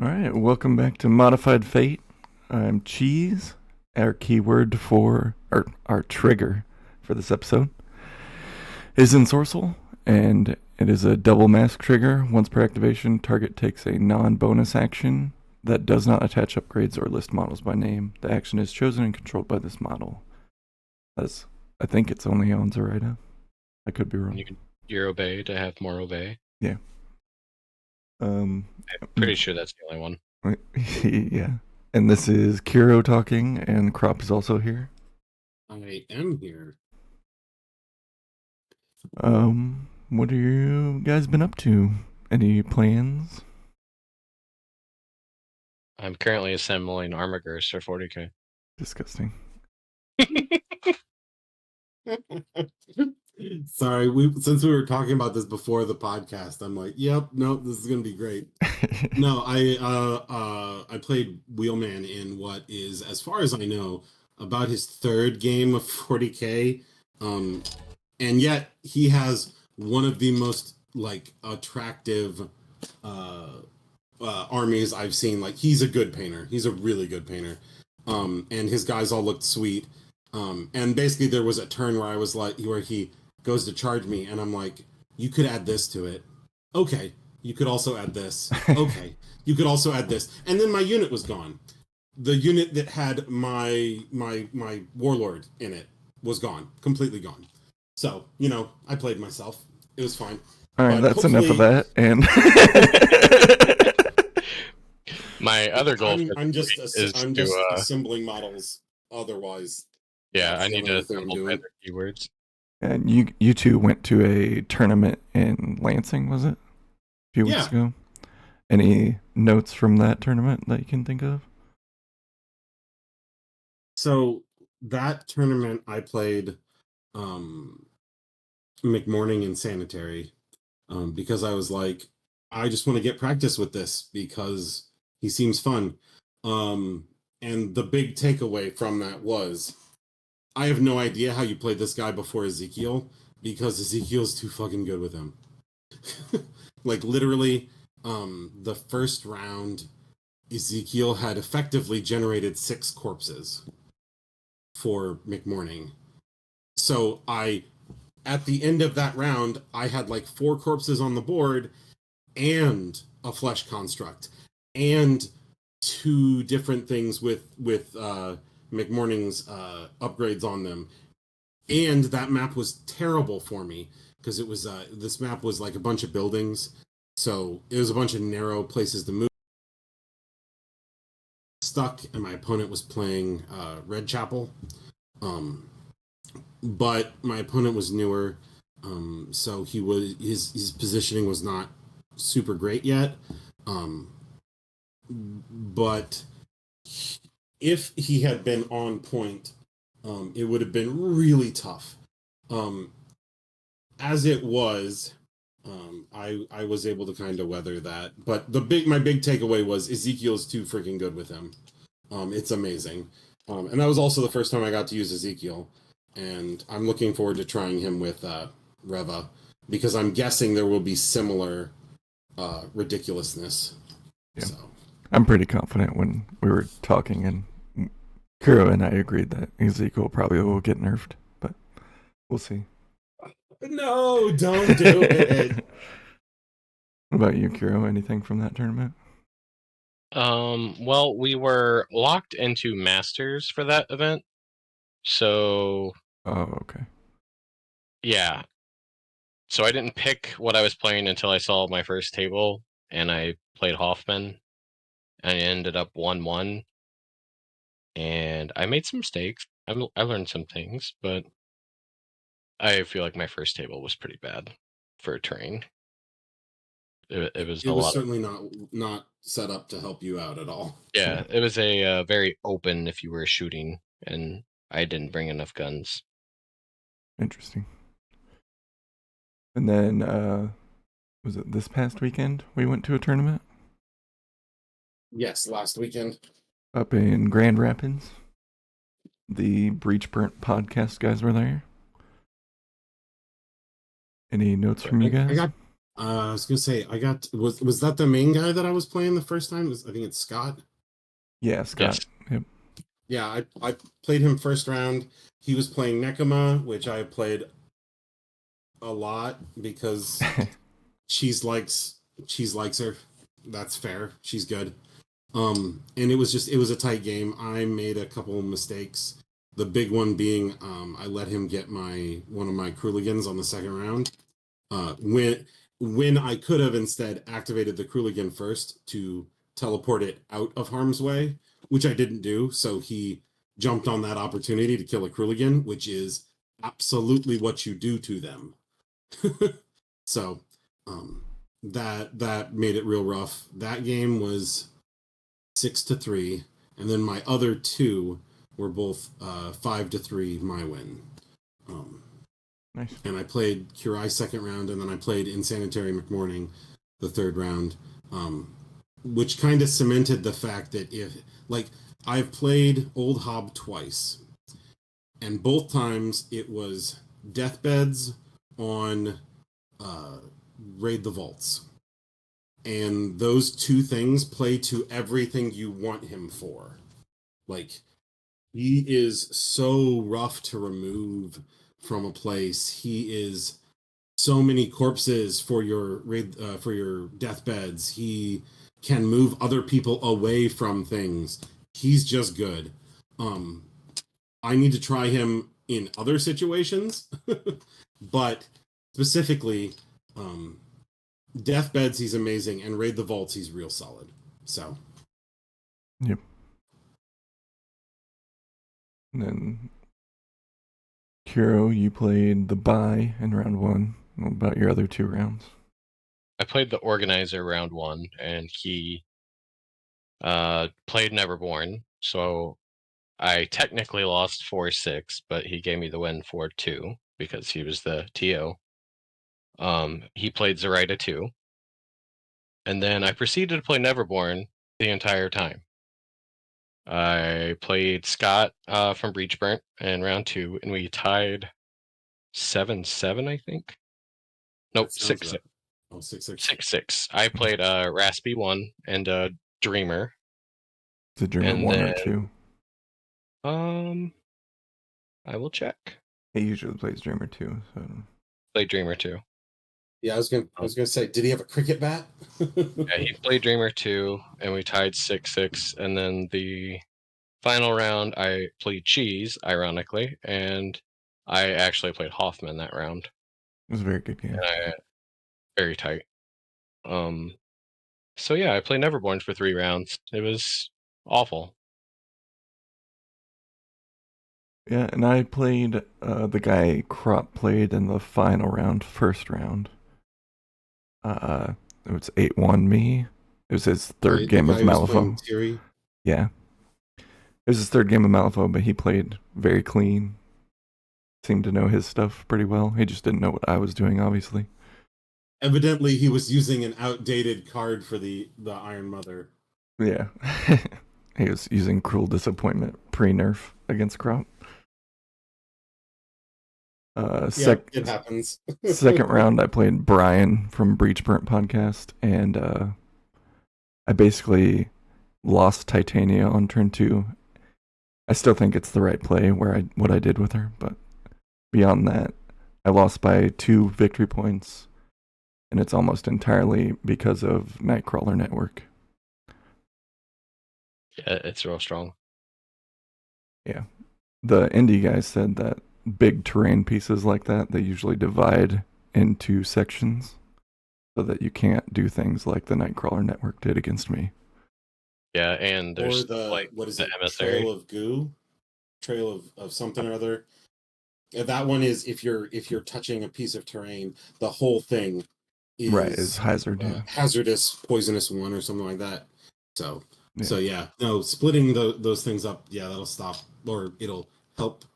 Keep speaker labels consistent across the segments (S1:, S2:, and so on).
S1: All right, welcome back to Modified Fate. I'm Cheese. Our keyword for our trigger for this episode is Ensorcel, and it is a double mask trigger. Once per activation, target takes a non-bonus action that does not attach upgrades or list models by name. The action is chosen and controlled by this model. As I think it's only on Zoraida. I could be wrong.
S2: You can Euro Bay to have more obey.
S1: Yeah.
S2: I'm pretty sure that's the only one.
S1: Yeah. And this is Kiro talking, and Crop is also here.
S3: I am here.
S1: What have you guys been up to? Any plans?
S2: I'm currently assembling Armigers for 40k.
S1: Disgusting.
S3: Sorry, since we were talking about this before the podcast, I'm like, yep, nope, this is gonna be great. No, I played Wheelman in what is, as far as I know, about his third game of 40k. And yet he has one of the most attractive armies I've seen. Like, he's a good painter. He's a really good painter. And his guys all looked sweet. And basically there was a turn where I was like, where he goes to charge me, and I'm like, you could add this to it. Okay. You could also add this. Okay. You could also add this. And then my unit was gone. The unit that had my warlord in it was gone. Completely gone. So, I played myself. It was fine.
S1: All right,
S3: But
S1: that's enough of that. And
S2: My other goal
S3: I'm just
S2: is
S3: assembling models. Otherwise,
S2: I
S3: that's
S2: need
S3: the
S2: to
S3: only thing I'm
S2: assemble
S3: doing.
S2: better keywords.
S1: and you two went to a tournament in Lansing, was it? A few weeks ago. Any notes from that tournament that you can think of?
S3: So that tournament I played McMorning and Sanitary because I was like, I just want to get practice with this because he seems fun. And the big takeaway from that was, I have no idea how you played this guy before Ezekiel, because Ezekiel's too fucking good with him. Like, literally, the first round, Ezekiel had effectively generated 6 corpses for McMorning. So at the end of that round, I had like 4 corpses on the board and a flesh construct and 2 different things with McMorning's upgrades on them. And that map was terrible for me because it was this map was like a bunch of buildings, so it was a bunch of narrow places to move. Stuck, and my opponent was playing Red Chapel. But my opponent was newer, so his positioning was not super great yet. But if he had been on point, it would have been really tough. As it was, I was able to kind of weather that. But my big takeaway was Ezekiel's too freaking good with him. It's amazing. And that was also the first time I got to use Ezekiel. And I'm looking forward to trying him with Reva, because I'm guessing there will be similar ridiculousness.
S1: Yeah.
S3: So
S1: I'm pretty confident when we were talking, and Kuro and I agreed that Ezekiel probably will get nerfed, but we'll see.
S3: No, don't do it.
S1: What about you, Kuro? Anything from that tournament?
S2: Well, we were locked into Masters for that event. So
S1: Oh, okay.
S2: yeah. So I didn't pick what I was playing until I saw my first table, and I played Hoffman, and I ended up 1-1. And I made some mistakes. I learned some things, but I feel like my first table was pretty bad for a terrain. It was
S3: It
S2: a
S3: was
S2: lot of,
S3: certainly not set up to help you out at all.
S2: yeah, it was a very open if you were shooting, and I didn't bring enough guns.
S1: Interesting. And then, was it this past weekend we went to a tournament?
S3: Yes, last weekend.
S1: Up in Grand Rapids. The Breach Burnt podcast guys were there. Any notes from you guys?
S3: I was gonna say was that the main guy that I was playing the first time? I think it's Scott.
S1: Yeah,
S2: Yes.
S1: Scott. Yep.
S3: Yeah, I played him first round. He was playing Nekoma, which I played a lot because cheese likes her. That's fair. She's good. And it was a tight game. I made a couple of mistakes. The big one being I let him get one of my Kruligans on the second round. When I could have instead activated the Kruligan first to teleport it out of harm's way, which I didn't do. So he jumped on that opportunity to kill a Kruligan, which is absolutely what you do to them. So um, that made it real rough. That game was 6-3, and then my other two were both 5-3 my win.
S1: Nice.
S3: And I played Curai second round, and then I played Insanitary McMorning the third round, which kind of cemented the fact that I've played Old Hob twice, and both times it was deathbeds on Raid the Vaults. And those two things play to everything you want him for. Like, he is so rough to remove from a place. He is so many corpses for your deathbeds. He can move other people away from things. He's just good. I need to try him in other situations, but specifically, deathbeds he's amazing, and Raid the Vaults he's real solid. So,
S1: Yep. And then Kuro, you played the buy in round 1. What about your other 2 rounds?
S2: I played the organizer round 1, and he played Neverborn. So I technically lost 4-6, but he gave me the win 4-2 because he was the TO. He played Zoraida 2. And then I proceeded to play Neverborn the entire time. I played Scott from Breachburnt in round 2, and we tied 7-7, I think. Nope, 6-6.
S3: Oh, 6-6.
S2: 6-6. I played Raspy 1 and Dreamer.
S1: Is it Dreamer
S2: And
S1: 1 or
S2: then
S1: 2?
S2: I will check.
S1: He usually plays Dreamer 2, so
S2: Played Dreamer 2.
S3: Yeah, I was gonna say, did he have a cricket bat?
S2: Yeah, he played Dreamer 2, and we tied 6-6. And then the final round, I played Cheese, ironically, and I actually played Hoffman that round.
S1: it was a very good game.
S2: And very tight. So yeah, I played Neverborn for 3 rounds. It was awful.
S1: Yeah, and I played the guy Crop played in the final round, first round. It was 8-1 me. It was his third game of Malifaux. Yeah. It was his third game of Malifaux, but he played very clean. Seemed to know his stuff pretty well. He just didn't know what I was doing, obviously.
S3: Evidently, he was using an outdated card for the Iron Mother.
S1: Yeah. He was using Cruel Disappointment pre-nerf against Crop.
S3: It happens.
S1: Second round, I played Brian from Breachburnt podcast, and I basically lost Titania on turn 2. I still think it's the right play what I did with her, but beyond that, I lost by 2 victory points, and it's almost entirely because of Nightcrawler Network.
S2: Yeah, it's real strong.
S1: Yeah. The indie guys said that big terrain pieces like that, they usually divide into sections so that you can't do things like the Nightcrawler Network did against me.
S2: Yeah, and there's
S3: what is
S2: the
S3: it?
S2: emissary.
S3: Trail of goo, trail of something or other. That one is if you're touching a piece of terrain, the whole thing is hazardous, poisonous one or something like that. So no, splitting those things up, that'll stop, or it'll help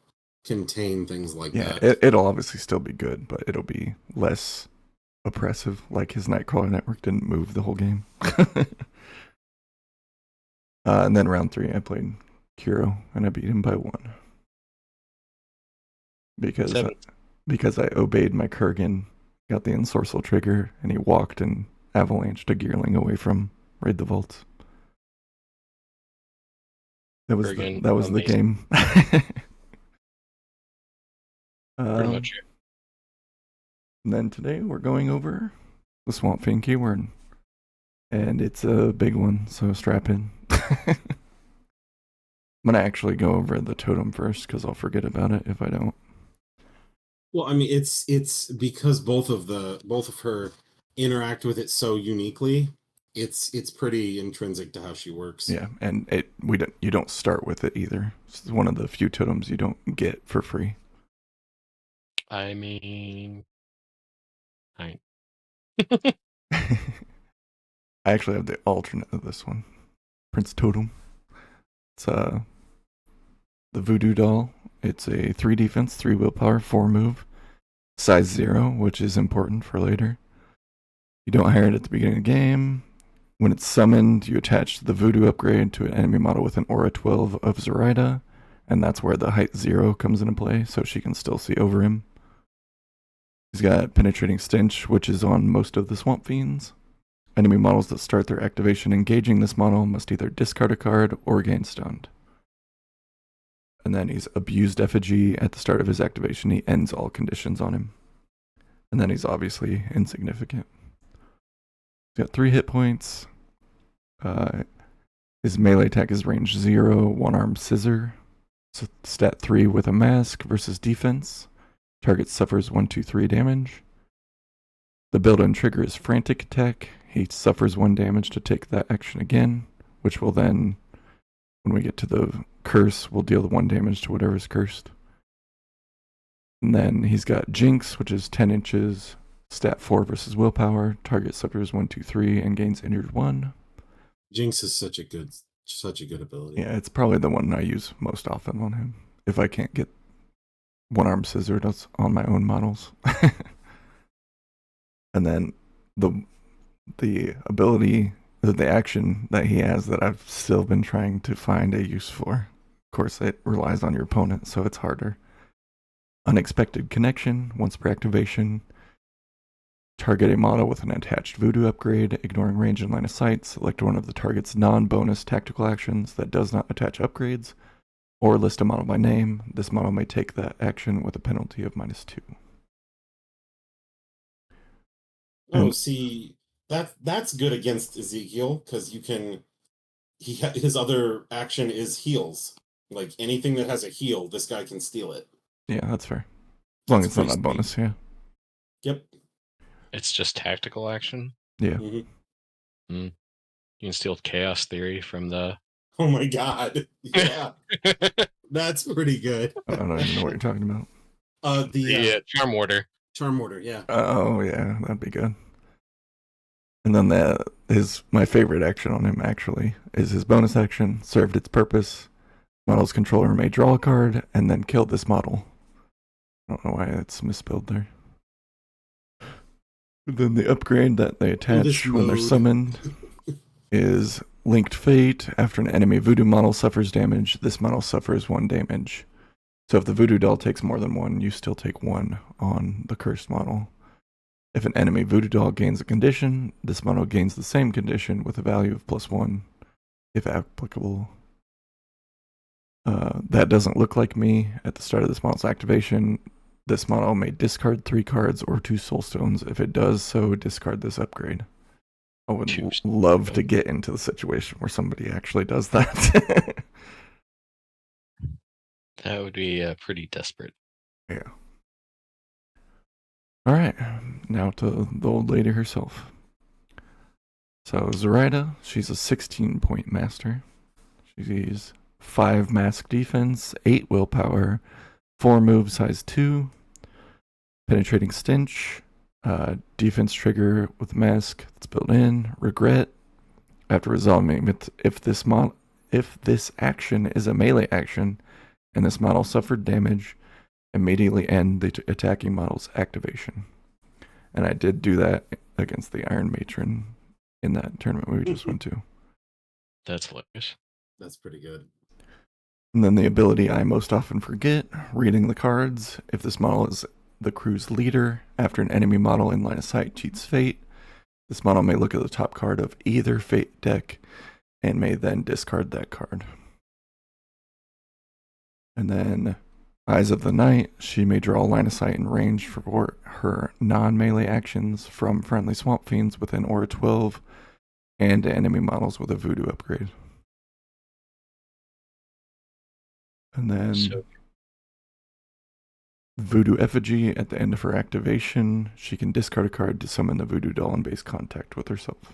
S3: contain things like that.
S1: Yeah, it'll obviously still be good, but it'll be less oppressive. Like his Nightcrawler Network didn't move the whole game. And then round 3, I played Kuro, and I beat him by 1 because I obeyed my Kurgan got the Ensorcel trigger, and he walked and avalanched a Gearling away from Raid the Vaults. That was
S2: Friggin'
S1: that was the
S2: amazing.
S1: game.
S2: Pretty much.
S1: And then today we're going over the Swampfiend keyword. And it's a big one, so strap in. I'm going to actually go over the totem first because I'll forget about it if I don't.
S3: Well, I mean, it's because both of her interact with it so uniquely. It's pretty intrinsic to how she works.
S1: Yeah, and you don't start with it either. It's one of the few totems you don't get for free.
S2: I mean,
S1: I actually have the alternate of this one, Prince Totem. It's the Voodoo Doll. It's a 3 defense, 3 willpower, 4 move, size 0, which is important for later. You don't hire it at the beginning of the game. When it's summoned, you attach the Voodoo upgrade to an enemy model with an Aura 12 of Zoraida, and that's where the height 0 comes into play, so she can still see over him. He's got Penetrating Stench, which is on most of the Swampfiends. Enemy models that start their activation engaging this model must either discard a card or gain stunned. And then he's Abused Effigy. At the start of his activation, he ends all conditions on him. And then he's obviously insignificant. He's got 3 hit points. His melee attack is range 0, 1-arm scissor. So stat 3 with a mask versus defense. Target suffers 1-2-3 damage. The built-in trigger is Frantic Attack. He suffers 1 damage to take that action again, which will then, when we get to the curse, will deal the 1 damage to whatever's cursed. And then he's got Jinx, which is 10 inches, stat 4 versus willpower. Target suffers 1-2-3 and gains injured 1.
S3: Jinx is such a good ability.
S1: Yeah, it's probably the one I use most often on him. If I can't get 1-arm scissor on my own models. And then the ability, the action that he has that I've still been trying to find a use for. Of course, it relies on your opponent, so it's harder. Unexpected Connection, once per activation. Target a model with an attached Voodoo upgrade, ignoring range and line of sight. Select one of the target's non-bonus tactical actions that does not attach upgrades, or list a model by name. This model may take that action with a penalty of -2.
S3: Oh, see, that's good against Ezekiel because his other action is heals. Like anything that has a heal, this guy can steal it.
S1: Yeah, that's fair. As long as it's not a bonus, yeah.
S3: Yep.
S2: it's just tactical action.
S1: Yeah.
S3: Mm-hmm.
S2: You can steal Chaos Theory from the.
S3: Oh my god! Yeah, that's pretty good.
S1: I don't even know what you're talking about.
S2: The Charm Warder.
S3: Charm Warder, yeah.
S1: Oh yeah, that'd be good. And then my favorite action on him actually is his bonus action. Served its purpose. Model's controller may draw a card and then kill this model. I don't know why it's misspelled there. Then the upgrade that they attach when they're summoned is Linked Fate. After an enemy Voodoo model suffers damage, this model suffers 1 damage. So if the Voodoo doll takes more than 1, you still take 1 on the cursed model. If an enemy Voodoo doll gains a condition, this model gains the same condition with a value of +1, if applicable. That doesn't look like me. At the start of this model's activation, this model may discard 3 cards or 2 soul stones. If it does so, discard this upgrade. I would love to get into the situation where somebody actually does that.
S2: That would be pretty desperate.
S1: Yeah. All right, now to the old lady herself. So Zoraida, she's a 16-point master. She's 5 mask defense, 8 willpower, 4 move size 2, penetrating stench, defense trigger with mask that's built in, regret. After resolving, if this action is a melee action and this model suffered damage, immediately end the attacking model's activation. And I did do that against the Iron Matron in that tournament we just went to.
S2: That's hilarious.
S3: That's pretty good.
S1: And then the ability I most often forget, reading the cards. If this model is the crew's leader. After an enemy model in line of sight cheats fate, this model may look at the top card of either fate deck and may then discard that card. And then Eyes of the Night, she may draw a line of sight and range for her non-melee actions from friendly Swamp Fiends within Aura 12 and enemy models with a Voodoo upgrade. And then Voodoo Effigy, at the end of her activation, she can discard a card to summon the Voodoo doll in base contact with herself.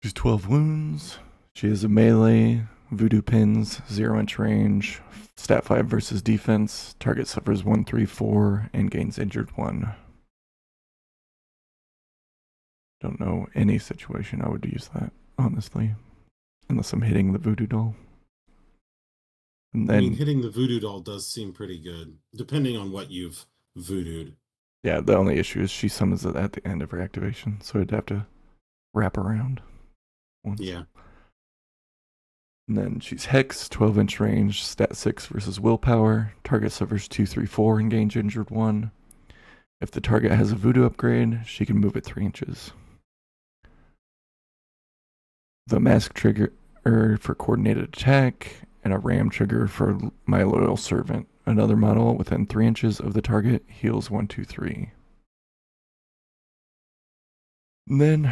S1: She's 12 wounds. She has a melee, Voodoo pins, 0-inch range, stat 5 versus defense, target suffers 1/3/4 and gains injured 1. Don't know any situation I would use that, honestly, unless I'm hitting the Voodoo doll. And then,
S3: hitting the Voodoo doll does seem pretty good, depending on what you've voodooed.
S1: Yeah, the only issue is she summons it at the end of her activation, so I'd have to wrap around once.
S3: Yeah.
S1: And then she's Hex, 12-inch range, stat 6 versus willpower. Target suffers 2/3/4 and gains injured 1. If the target has a Voodoo upgrade, she can move it 3 inches. The Mask trigger for coordinated attack, and a Ram trigger for My Loyal Servant. Another model within 3 inches of the target heals 1, 2, 3. And then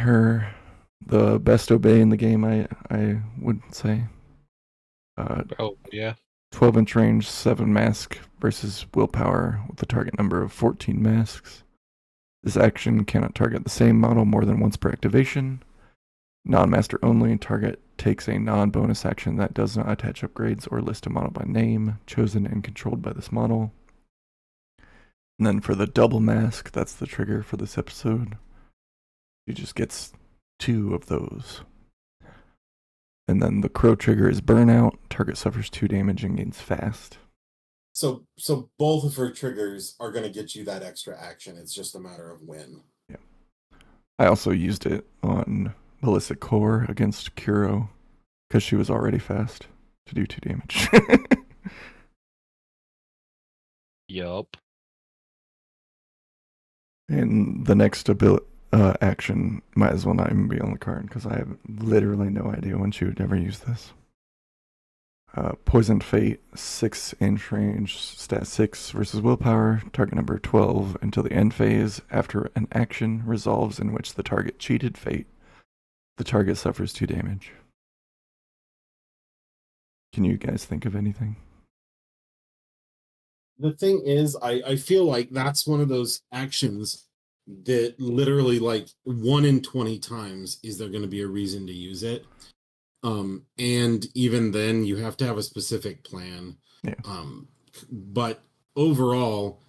S1: the best obey in the game, I would say.
S2: Yeah.
S1: 12-inch range, 7 mask versus willpower with a target number of 14 masks. This action cannot target the same model more than once per activation. Non-master only, target takes a non-bonus action that does not attach upgrades or list a model by name, chosen and controlled by this model. And then for the double mask, that's the trigger for this episode. She just gets 2 of those. And then the crow trigger is burnout, target suffers 2 damage and gains fast.
S3: So both of her triggers are going to get you that extra action. It's just a matter of when.
S1: Yeah. I also used it on Ballistic Core against Kuro because she was already fast to do 2 damage.
S2: Yup.
S1: And the next action might as well not even be on the card because I have literally no idea when she would ever use this. Poisoned Fate, 6-inch range, stat 6 versus willpower, target number 12 until the end phase. After an action resolves in which the target cheated fate, the target suffers 2 damage. Can you guys think of anything?
S3: The thing is, I feel like that's one of those actions that literally, like, 1 in 20 times is there going to be a reason to use it. And even then, you have to have a specific plan.
S1: Yeah.
S3: But overall,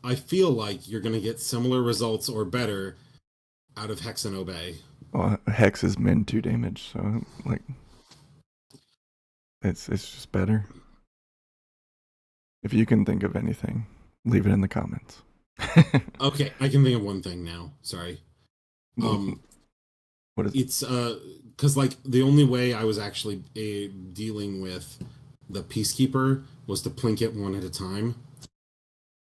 S3: I feel like you're going to get similar results or better out of Hex and Obey.
S1: Well, Hex is min 2 damage, so like it's just better. If you can think of anything, leave it in the comments.
S3: Okay, I can think of one thing now. Sorry.
S1: What is
S3: it's because like the only way I was actually dealing with the Peacekeeper was to plink it one at a time.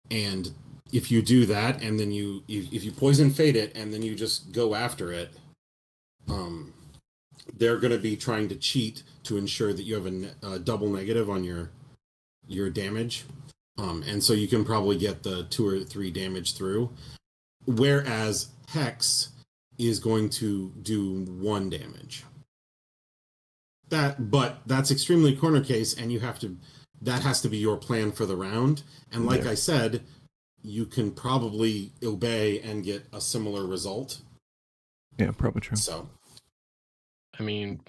S3: And if you do that, and then if you poison fate it, and then you just go after it, they're going to be trying to cheat to ensure that you have a double negative on your damage. And so you can probably get the 2 or 3 damage through. Whereas Hex is going to do 1 damage. But that's extremely corner case, and that has to be your plan for the round. And like I said, you can probably obey and get a similar result.
S1: Yeah, probably true.
S3: So,
S2: I mean,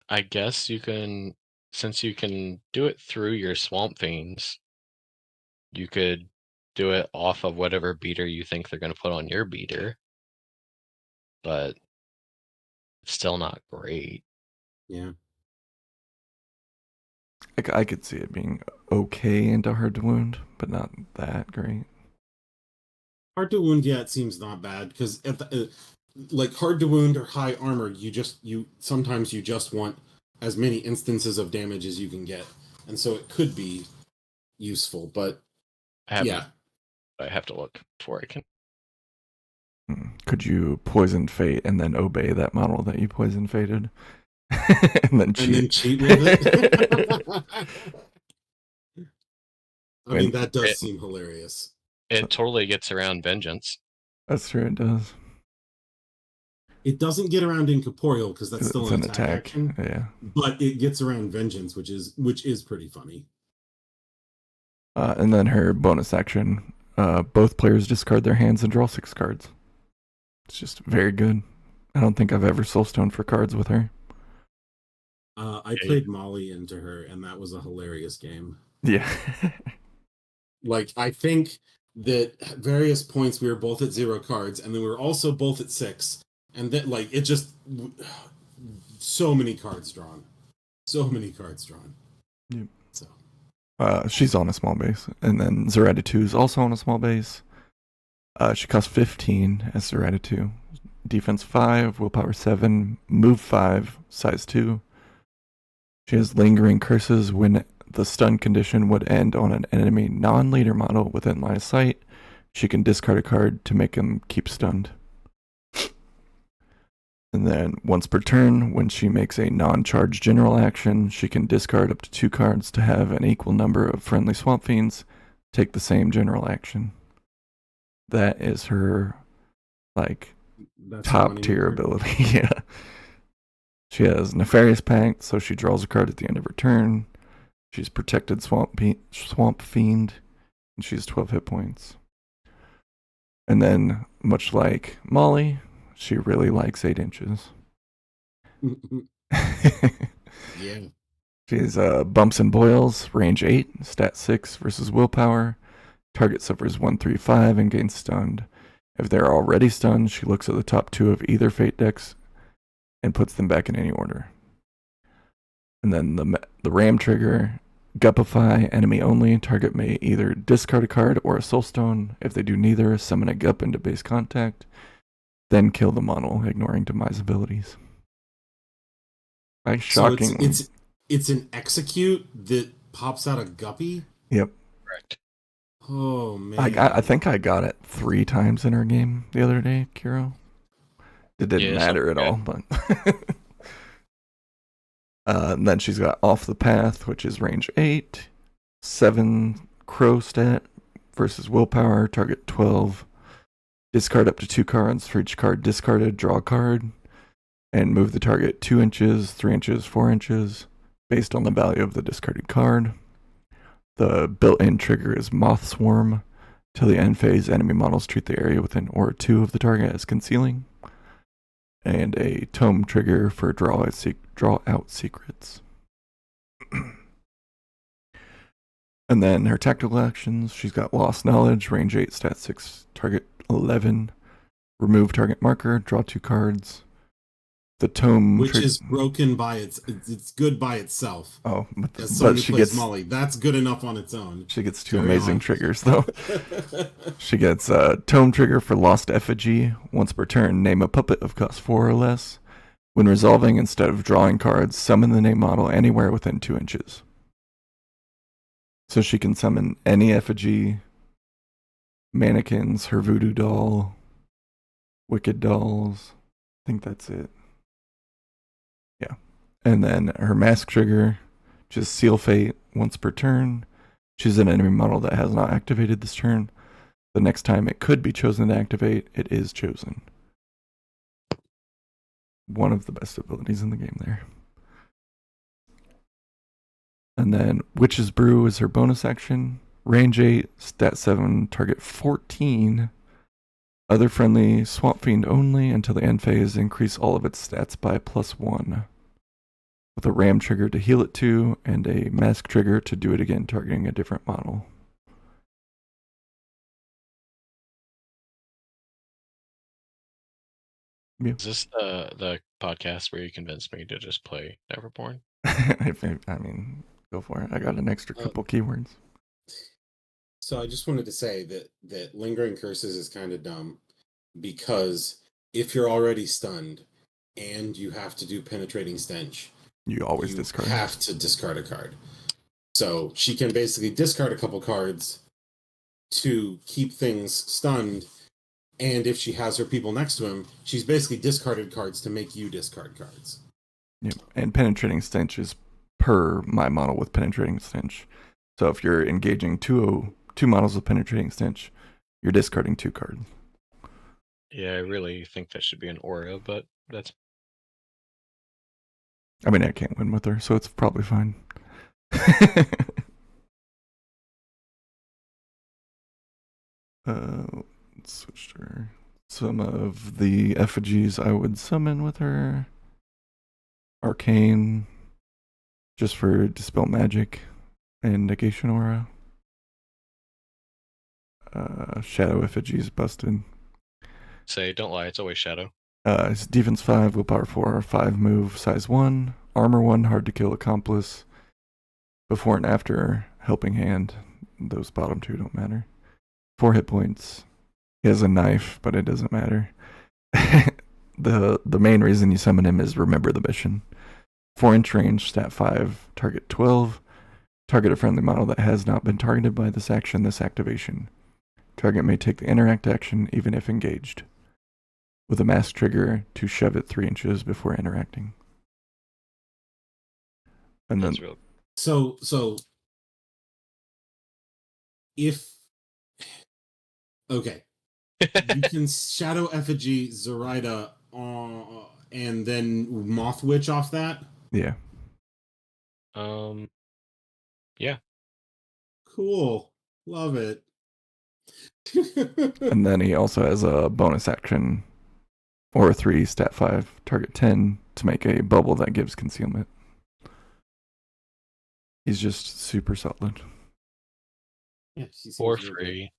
S2: I guess you can, since you can do it through your Swamp Fiends, you could do it off of whatever beater you think they're going to put on your beater. But it's still not great.
S3: yeah.
S1: I could see it being okay into Hard to Wound, but not that great.
S3: Hard to Wound, yeah, it seems not bad, because like Hard to Wound or high armor, sometimes you just want as many instances of damage as you can get, and so it could be, useful, but
S2: I haven't.
S3: yeah.
S2: I have to look before I can.
S1: Could you poison fate and then obey that model that you poison fated? and then cheat?
S3: And then cheat with it? I mean, that does seem hilarious.
S2: It totally gets around vengeance.
S1: That's true, it does.
S3: It doesn't get around incorporeal because that's still
S1: It's
S3: an attack action.
S1: Yeah.
S3: But it gets around vengeance, which is pretty funny.
S1: And then her bonus action, both players discard their hands and draw 6 cards. It's just very good. I don't think I've ever soulstoned for cards with her.
S3: I played Molly into her, and that was a hilarious game.
S1: Yeah.
S3: Like, I think that at various points we were both at 0 cards, and then we were also both at 6. And then, like, it just... So many cards drawn. So many cards drawn.
S1: Yep.
S3: So...
S1: she's on a small base. And then Zerata 2 is also on a small base. She costs 15 as Zerata 2. Defense 5, willpower 7, move 5, size 2. She has lingering curses when the stun condition would end on an enemy non-leader model within line of sight. She can discard a card to make him keep stunned. And then once per turn, when she makes a non-charge general action, she can discard up to 2 cards to have an equal number of friendly Swampfiends take the same general action. That is her, like, top tier ability. Yeah. She has Nefarious Pact, so she draws a card at the end of her turn. She's Protected Swampfiend, and she's 12 hit points. And then, much like Molly, she really likes 8 inches.
S3: Yeah.
S1: She's Bumps and Boils, range 8, stat 6 versus willpower. Target suffers 1/3/5 and gains stunned. If they're already stunned, she looks at the top 2 of either fate decks and puts them back in any order. And then the ram trigger, Gupify, enemy only. Target may either discard a card or a soulstone. If they do neither, summon a Gup into base contact, then kill the model, ignoring demise abilities. Shocking.
S3: So it's an execute that pops out a guppy?
S1: Yep.
S2: Correct.
S3: Oh, man.
S1: I think I got it 3 times in her game the other day, Kiro. It didn't matter at all, but... and then she's got Off the Path, which is range 8, 7 Crow stat versus willpower, target 12. Discard up to 2 cards. For each card discarded, draw a card. And move the target 2 inches, 3 inches, 4 inches, based on the value of the discarded card. The built-in trigger is Moth Swarm. Till the end phase, enemy models treat the area within Aura 2 of the target as concealing. And a Tome trigger for draw out secrets. And then her tactical actions, she's got Lost Knowledge, range 8, stat 6, target 11. Remove target marker, draw 2 cards. The Tome...
S3: Which is broken by it's good by itself.
S1: Oh,
S3: but she gets... Molly, that's good enough on its own.
S1: She gets 2 amazing triggers, though. She gets a Tome trigger for Lost Effigy. Once per turn, name a puppet of cost 4 or less. When resolving, instead of drawing cards, summon the name model anywhere within 2 inches. So she can summon any effigy, mannequins, her voodoo doll, wicked dolls. I think that's it. Yeah. And then her mask trigger, just Seal Fate once per turn. Choose an enemy model that has not activated this turn. The next time it could be chosen to activate, it is chosen. One of the best abilities in the game there. And then Witch's Brew is her bonus action. Range 8, stat 7, target 14. Other friendly Swampfiend only until the end phase. Increase all of its stats by +1. With a ram trigger to heal it 2, and a mask trigger to do it again, targeting a different model. Yeah.
S2: Is this the podcast where you convinced me to just play Neverborn?
S1: I mean, go for it. I got an extra couple keywords.
S3: So I just wanted to say that Lingering Curses is kind of dumb, because if you're already stunned and you have to do Penetrating Stench,
S1: you always discard.
S3: You have to discard a card. So she can basically discard a couple cards to keep things stunned. And if she has her people next to him, she's basically discarded cards to make you discard cards.
S1: Yep. And Penetrating Stench is per my model with Penetrating Stench. So if you're engaging two models with Penetrating Stench, you're discarding 2 cards.
S2: Yeah, I really think that should be an aura, but that's
S1: I mean, I can't win with her, so it's probably fine. Let's switch to her. Some of the effigies I would summon with her. Arcane, just for Dispel Magic and Negation Aura. Shadow effigies busted.
S2: say, don't lie, it's always Shadow.
S1: It's defense 5, willpower 4, 5 move, size 1, armor 1, hard to kill accomplice. Before and after helping hand. Those bottom 2 don't matter. 4 hit points. He has a knife, but it doesn't matter. The main reason you summon him is remember the mission. 4-inch range, stat 5, target 12. Target a friendly model that has not been targeted by this action, this activation. Target may take the interact action even if engaged, with a mask trigger to shove it 3 inches before interacting. And then
S2: That's real.
S3: So if okay, you can Shadow Effigy Zoraida and then Moth Witch off that.
S1: yeah.
S2: Yeah.
S3: Cool, love it.
S1: And then he also has a bonus action or 3 stat 5 target 10 to make a bubble that gives concealment. He's just super solid.
S3: Yeah, she seems
S2: For
S3: really good.
S2: free.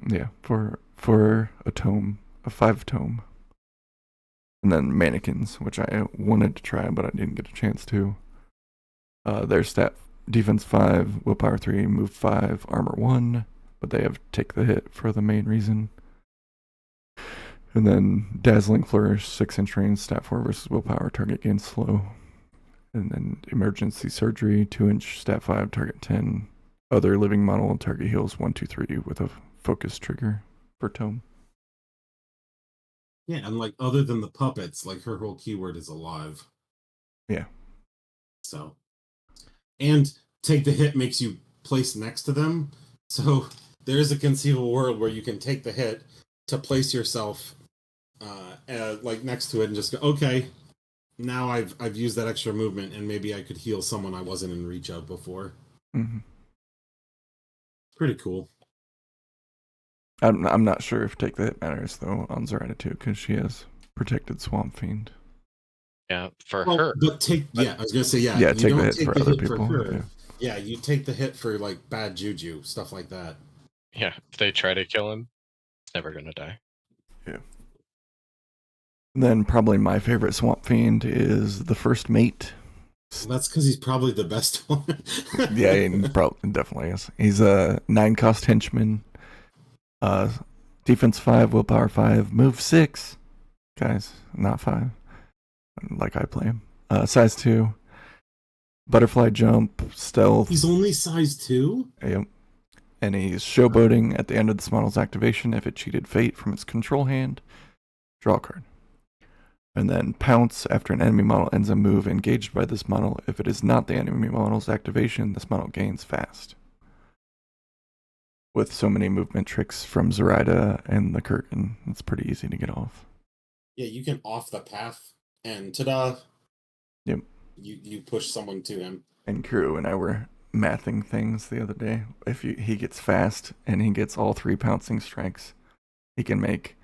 S1: Yeah, for a tome, a 5 tome. And then mannequins, which I wanted to try, but I didn't get a chance to. Their stat defense 5, willpower 3, move 5, armor 1, but they have take the hit for the main reason. And then dazzling flourish, 6-inch range, stat 4 versus willpower, target gains slow. And then emergency surgery, 2-inch, stat 5, target 10. Other living model, target heals 1, 2, 3 with a focus trigger for tome.
S3: Yeah, and like other than the puppets, like her whole keyword is alive.
S1: Yeah.
S3: So, and take the hit makes you place next to them. So there is a conceivable world where you can take the hit to place yourself like next to it and just go, okay, now I've used that extra movement and maybe I could heal someone I wasn't in reach of before.
S1: Mm-hmm.
S3: Pretty cool.
S1: I'm not sure if take the hit matters though on Zoraida too, because she has protected Swampfiend.
S2: Yeah, for
S3: Well,
S2: her.
S3: but I was gonna say, yeah,
S1: Yeah,
S3: you
S1: take
S3: don't
S1: the hit
S3: take
S1: for
S3: the
S1: other
S3: hit
S1: people.
S3: for her.
S1: Yeah.
S3: Yeah, you take the hit for like bad juju, stuff like that.
S2: Yeah, if they try to kill him, he's never gonna die.
S1: Yeah. And then probably my favorite Swampfiend is the first mate.
S3: Well, that's because he's probably the best one.
S1: Yeah, he probably definitely is. He's a 9-cost henchman. Defense 5, willpower 5, move 6. Guys, not 5. Like I play him. Size 2. Butterfly jump, stealth.
S3: He's only size 2?
S1: Yep. And he's showboating at the end of this model's activation. If it cheated fate from its control hand, draw a card. And then pounce after an enemy model ends a move engaged by this model. If it is not the enemy model's activation, this model gains fast. With so many movement tricks from Zoraida and the Kurgan, it's pretty easy to get off.
S3: Yeah, you can off the path and ta-da.
S1: Yep.
S3: You push someone to him.
S1: And Kuro and I were mathing things the other day. If he gets fast and he gets all 3 pouncing strikes, he can make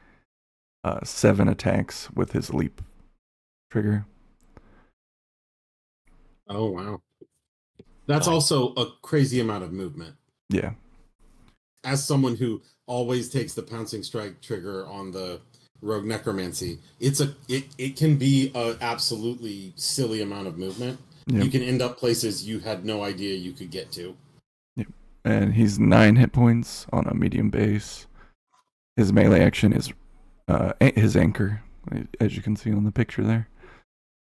S1: 7 attacks with his leap trigger.
S3: Oh, wow. That's
S2: Nice.
S3: also a crazy amount of movement.
S1: Yeah.
S3: As someone who always takes the pouncing strike trigger on the rogue necromancy, it can be a absolutely silly amount of movement.
S1: Yep.
S3: You can end up places you had no idea you could get to.
S1: Yep. And he's 9 hit points on a medium base. His melee action is his anchor, as you can see on the picture there.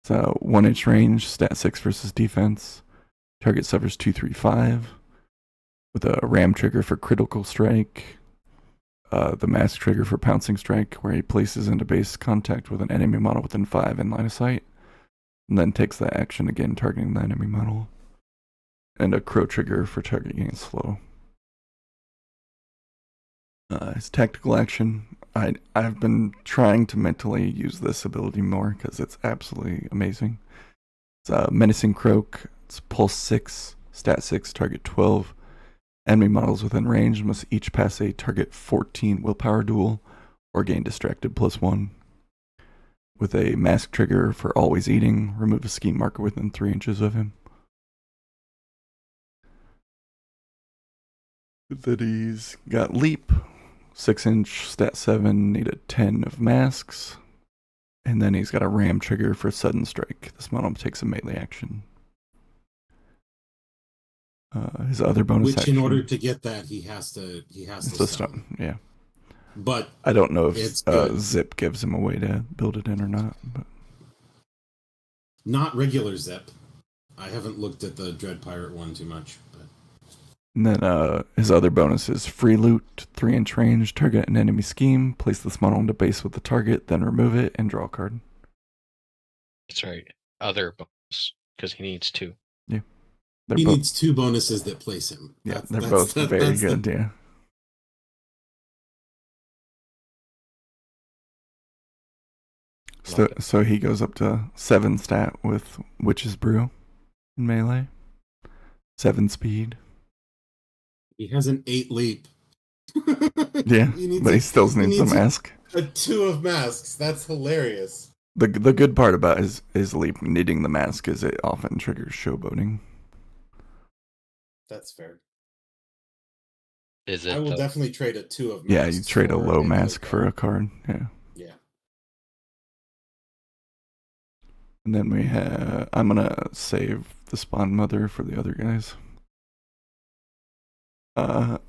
S1: So 1-inch range, stat 6 versus defense. Target suffers 2, 3, 5. with a ram trigger for critical strike, the mask trigger for pouncing strike, where he places into base contact with an enemy model within 5 in line of sight, and then takes that action again, targeting the enemy model, and a crow trigger for targeting slow. His tactical action, I've been trying to mentally use this ability more because it's absolutely amazing. It's a Menacing Croak. It's Pulse 6, Stat 6, Target 12. Enemy models within range must each pass a Target 14 Willpower duel or gain Distracted +1. With a Mask trigger for Always Eating, remove a scheme marker within 3 inches of him. That he's got Leap, 6-inch, Stat 7, need a 10 of masks. And then he's got a Ram trigger for Sudden Strike. This model takes a melee action. His other bonus
S3: Which,
S1: action,
S3: in order to get that, he has to stun.
S1: Yeah.
S3: But
S1: I don't know if
S3: it's
S1: Zip gives him a way to build it in or not. But.
S3: Not regular Zip. I haven't looked at the Dread Pirate one too much. But.
S1: And then his other bonus is Free Loot, 3-inch range, target an enemy scheme, place this model into base with the target, then remove it and draw a card.
S2: That's right. Other bonus, because he needs 2.
S1: Yeah.
S3: He needs 2 bonuses that place him.
S1: Yeah, they're both very good, yeah. So he goes up to 7 stat with Witch's Brew in melee. 7 speed.
S3: He has an 8 leap.
S1: Yeah, but he still needs a mask.
S3: A 2 of masks. That's hilarious.
S1: The good part about his leap needing the mask is it often triggers showboating.
S3: That's fair.
S2: Is it?
S3: I will definitely trade a 2 of masks.
S1: Yeah, you trade a low mask for a card. Yeah.
S3: Yeah.
S1: And then we have. I'm gonna save the Spawn Mother for the other guys.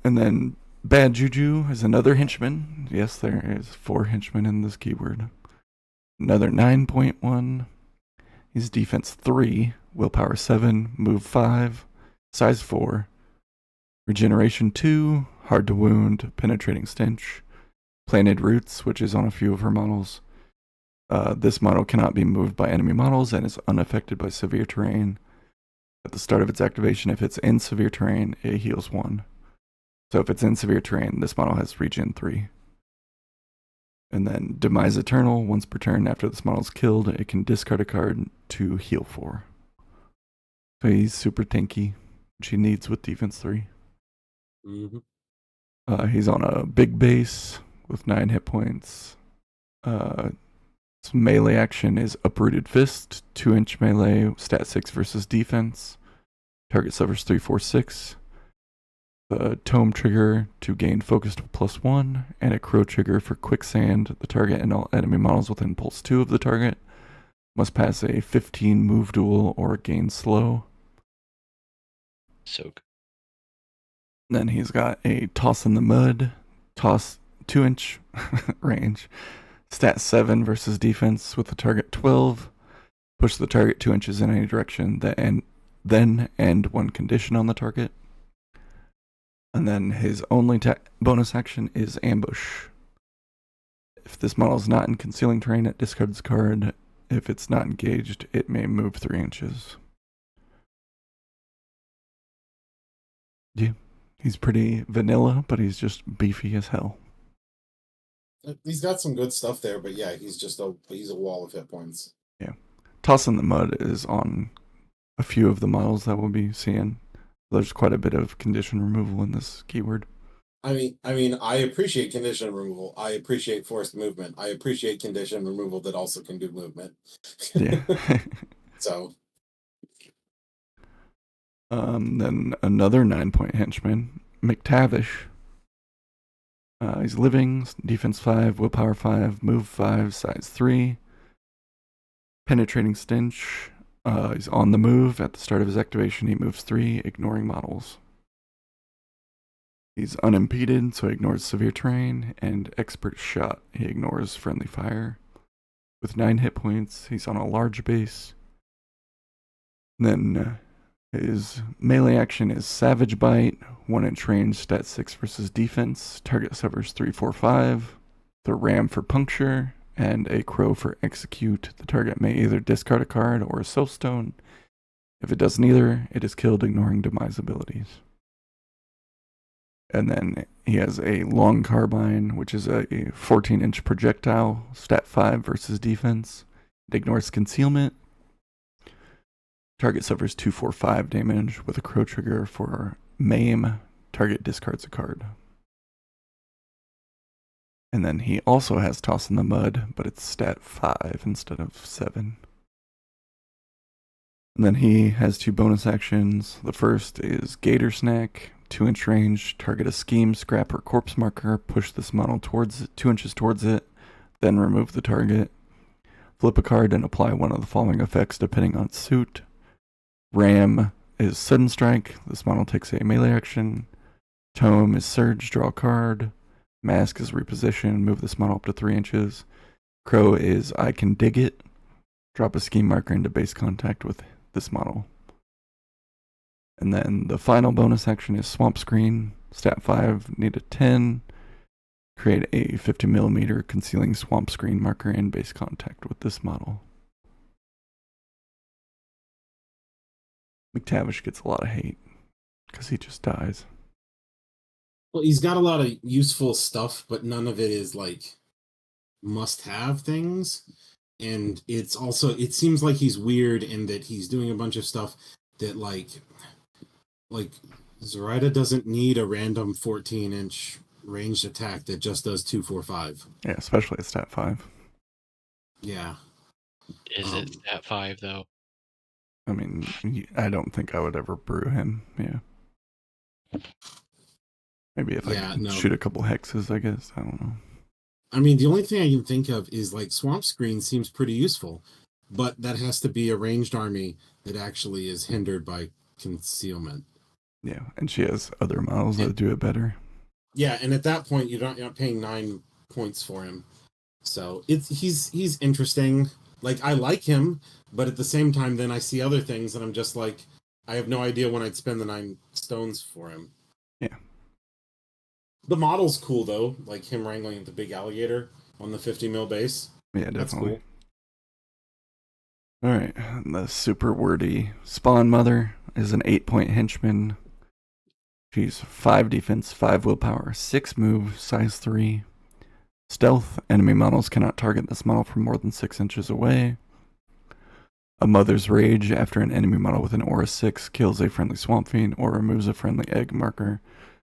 S1: And then Bad Juju is another henchman. Yes, there is 4 henchmen in this keyword. Another 9.1. He's defense 3, willpower 7, move 5, size 4, regeneration 2, hard to wound, penetrating stench, planted roots, which is on a few of her models. This model cannot be moved by enemy models and is unaffected by severe terrain. At the start of its activation, if it's in severe terrain, it heals 1. So if it's in severe terrain, this model has regen 3. And then Demise Eternal, once per turn after this model is killed, it can discard a card to heal 4. So he's super tanky, which he needs with defense 3.
S3: Mm-hmm.
S1: He's on a big base with 9 hit points. His melee action is Uprooted Fist, 2-inch melee, stat 6 versus defense. Target suffers 3/4/6. The Tome trigger to gain focused +1, and a Crow trigger for Quicksand. The target and all enemy models within pulse 2 of the target must pass a 15 move duel or gain slow.
S2: So good.
S1: Then he's got a Toss in the Mud, toss 2-inch range, stat 7 versus defense with the target 12. Push the target 2 inches in any direction, then end 1 condition on the target. And then his only bonus action is Ambush. If this model is not in concealing terrain, it discards a card. If it's not engaged, it may move 3 inches. Yeah, he's pretty vanilla, but he's just beefy as hell.
S3: He's got some good stuff there, but yeah, he's a wall of hit points.
S1: Yeah. Toss in the Mud is on a few of the models that we'll be seeing. There's quite a bit of condition removal in this keyword.
S3: I mean, I appreciate condition removal. I appreciate forced movement. I appreciate condition removal that also can do movement.
S1: Yeah.
S3: So.
S1: Then another 9-point henchman, McTavish. He's living, defense 5, willpower 5, move 5, size 3. Penetrating stench. He's on the move. At the start of his activation, he moves 3, ignoring models. He's unimpeded, so he ignores severe terrain, and expert shot. He ignores friendly fire. With 9 hit points, he's on a large base. Then His melee action is Savage Bite, 1-inch range, stat 6 versus defense. Target suffers 3, 4, 5. The Ram for Puncture, and a Crow for Execute. The target may either discard a card or a Soulstone. If it does neither, it is killed, ignoring Demise abilities. And then he has a Long Carbine, which is a 14-inch projectile, stat 5 versus defense. It ignores concealment. Target suffers 2, 4, 5 damage with a Crow trigger for Maim. Target discards a card. And then he also has Toss in the Mud, but it's stat 5 instead of 7. And then he has 2 bonus actions. The first is Gator Snack, 2-inch range. Target a Scheme, Scrap, or Corpse Marker. Push this model towards 2 inches towards it. Then remove the target. Flip a card and apply one of the following effects depending on suit. Ram is Sudden Strike. This model takes a melee action. Tome is Surge, draw a card. Mask is Reposition, move this model up to 3 inches. Crow is I Can Dig It. Drop a Scheme Marker into base contact with this model. And then the final bonus action is Swamp Screen. Stat 5, need a 10. Create a 50mm concealing Swamp Screen marker in base contact with this model. McTavish gets a lot of hate because he just dies.
S3: Well, he's got a lot of useful stuff, but none of it is like must-have things. And it's also, it seems like he's weird in that he's doing a bunch of stuff that like Zoraida doesn't need a random 14-inch ranged attack that just does 2, 4, 5.
S1: Yeah, especially at stat 5.
S3: Yeah.
S2: Is it stat 5 though?
S1: I mean, I don't think I would ever brew him. Yeah. Maybe if I could shoot a couple hexes, I guess. I don't know.
S3: I mean, the only thing I can think of is like Swamp Screen seems pretty useful, but that has to be a ranged army that actually is hindered by concealment.
S1: Yeah, and she has other models that do it better.
S3: Yeah, and at that point, you're not paying 9 points for him. So he's interesting. Like, I like him, but at the same time, then I see other things, and I'm just like, I have no idea when I'd spend the 9 stones for him.
S1: Yeah.
S3: The model's cool, though. Like, him wrangling the big alligator on the 50 base.
S1: Yeah, definitely.
S3: That's cool.
S1: Alright, the super wordy Spawn Mother is an 8-point henchman. She's 5 defense, 5 willpower, 6 move, size 3. Stealth, enemy models cannot target this model from more than 6 inches away. A Mother's Rage, after an enemy model with an aura 6 kills a friendly Swampfiend or removes a friendly egg marker,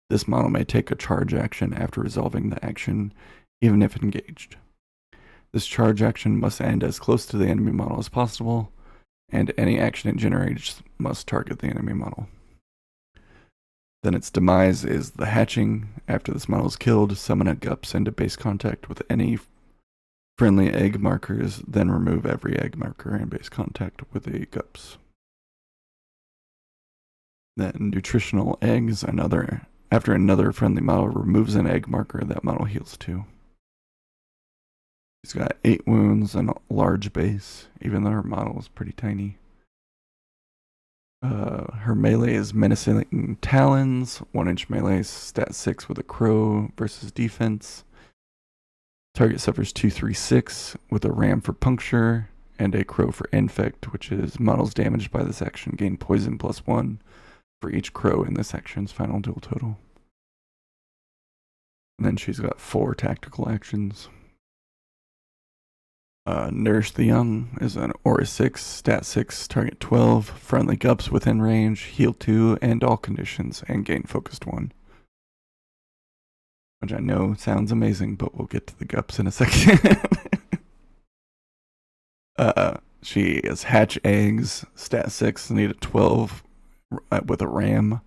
S1: this model may take a charge action after resolving the action, even if engaged. This charge action must end as close to the enemy model as possible, and any action it generates must target the enemy model. Then its demise is the Hatching. After this model is killed, summon a Gups into base contact with any friendly egg markers, then remove every egg marker in base contact with a Gups. Then Nutritional Eggs, after another friendly model removes an egg marker, that model heals 2. She's got 8 wounds and a large base, even though her model is pretty tiny. Her melee is Menacing Talons, 1-inch melee, stat 6 with a Crow versus defense. Target suffers 2, 3, 6 with a Ram for Puncture and a Crow for Infect, which is models damaged by this action gain poison +1 for each Crow in this action's final duel total. And then she's got 4 tactical actions. Nourish the Young is an aura 6, stat 6, target 12, friendly Gups within range, heal 2, and all conditions, and gain focused 1. Which I know sounds amazing, but we'll get to the Gups in a second. She is Hatch Eggs, stat 6, need a 12 with a Ram.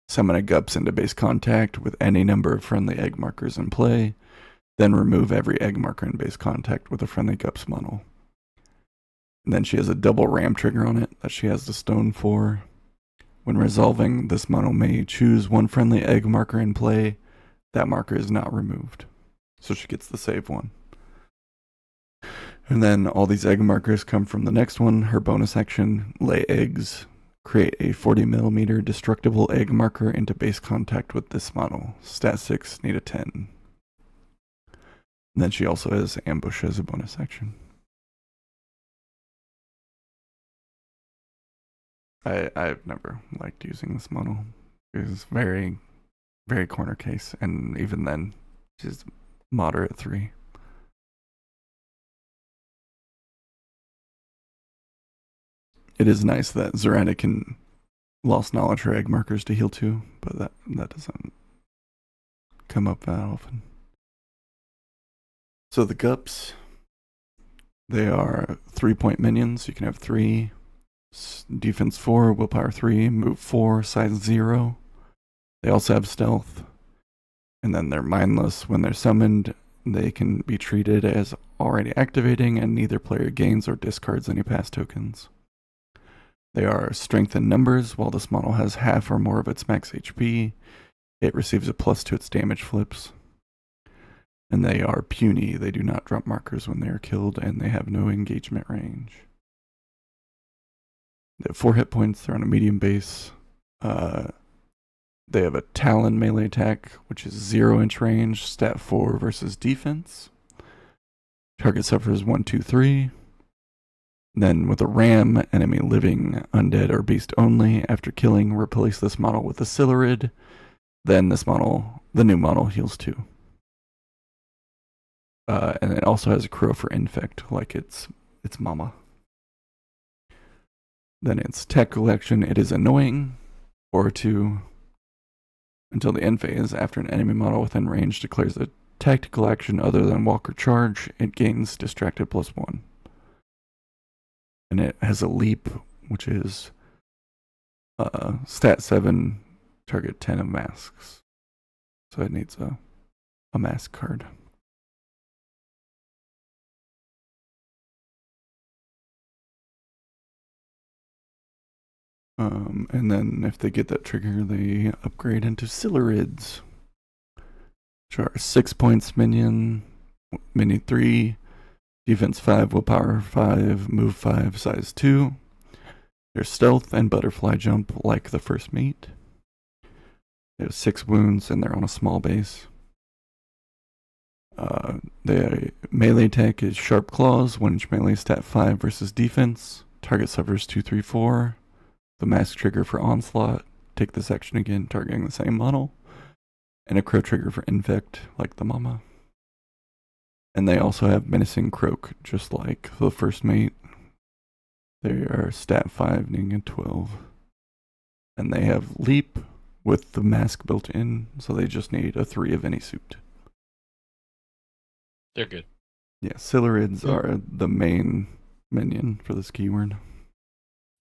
S1: Summon a Gups into base contact with any number of friendly egg markers in play. Then remove every egg marker in base contact with a friendly Gups model. And then she has a double Ram trigger on it that she has the stone for. When resolving, this model may choose one friendly egg marker in play. That marker is not removed, so she gets the save 1. And then all these egg markers come from the next one, her bonus action, Lay Eggs. Create a 40mm destructible egg marker into base contact with this model. Stat 6, need a 10. And then she also has ambush as a bonus action. I've never liked using this model. It's very, very corner case, and even then, she's moderate 3. It is nice that Zoraida can lost knowledge her egg markers to heal 2, but that doesn't come up that often. So the Gups, they are 3-point minions. You can have 3. Defense 4, willpower 3, move 4, size 0. They also have stealth. And then they're mindless. When they're summoned, they can be treated as already activating, and neither player gains or discards any pass tokens. They are strength in numbers. While this model has half or more of its max HP, it receives a plus to its damage flips. And they are puny. They do not drop markers when they are killed, and they have no engagement range. They have 4 hit points. They're on a medium base. They have a Talon melee attack, which is 0-inch range, stat 4 versus defense. Target suffers 1, 2, 3. Then with a ram, enemy living, undead, or beast only. After killing, replace this model with a Silurid. Then this model, the new model, heals 2. And it also has a crow for infect, like its mama. Then its tech collection, it is annoying, or 2. Until the end phase, after an enemy model within range declares a tactical action other than walk or charge, it gains distracted +1. And it has a leap, which is stat 7, target 10 of masks. So it needs a mask card. And then if they get that trigger, they upgrade into Silurids, which are 6 points minion, 3, defense 5, willpower 5, move 5, size 2. They're stealth and butterfly jump like the first mate. They have 6 wounds and they're on a small base. Their melee attack is sharp claws, 1-inch melee, stat 5 versus defense. Target suffers 2, 3, 4. The mask trigger for onslaught. Take this action again, targeting the same model. And a crow trigger for infect, like the mama. And they also have menacing croak, just like the first mate. They are stat 5, needing a 12. And they have leap with the mask built in, so they just need a 3 of any suit.
S2: They're good.
S1: Yeah, Silurids are the main minion for this keyword.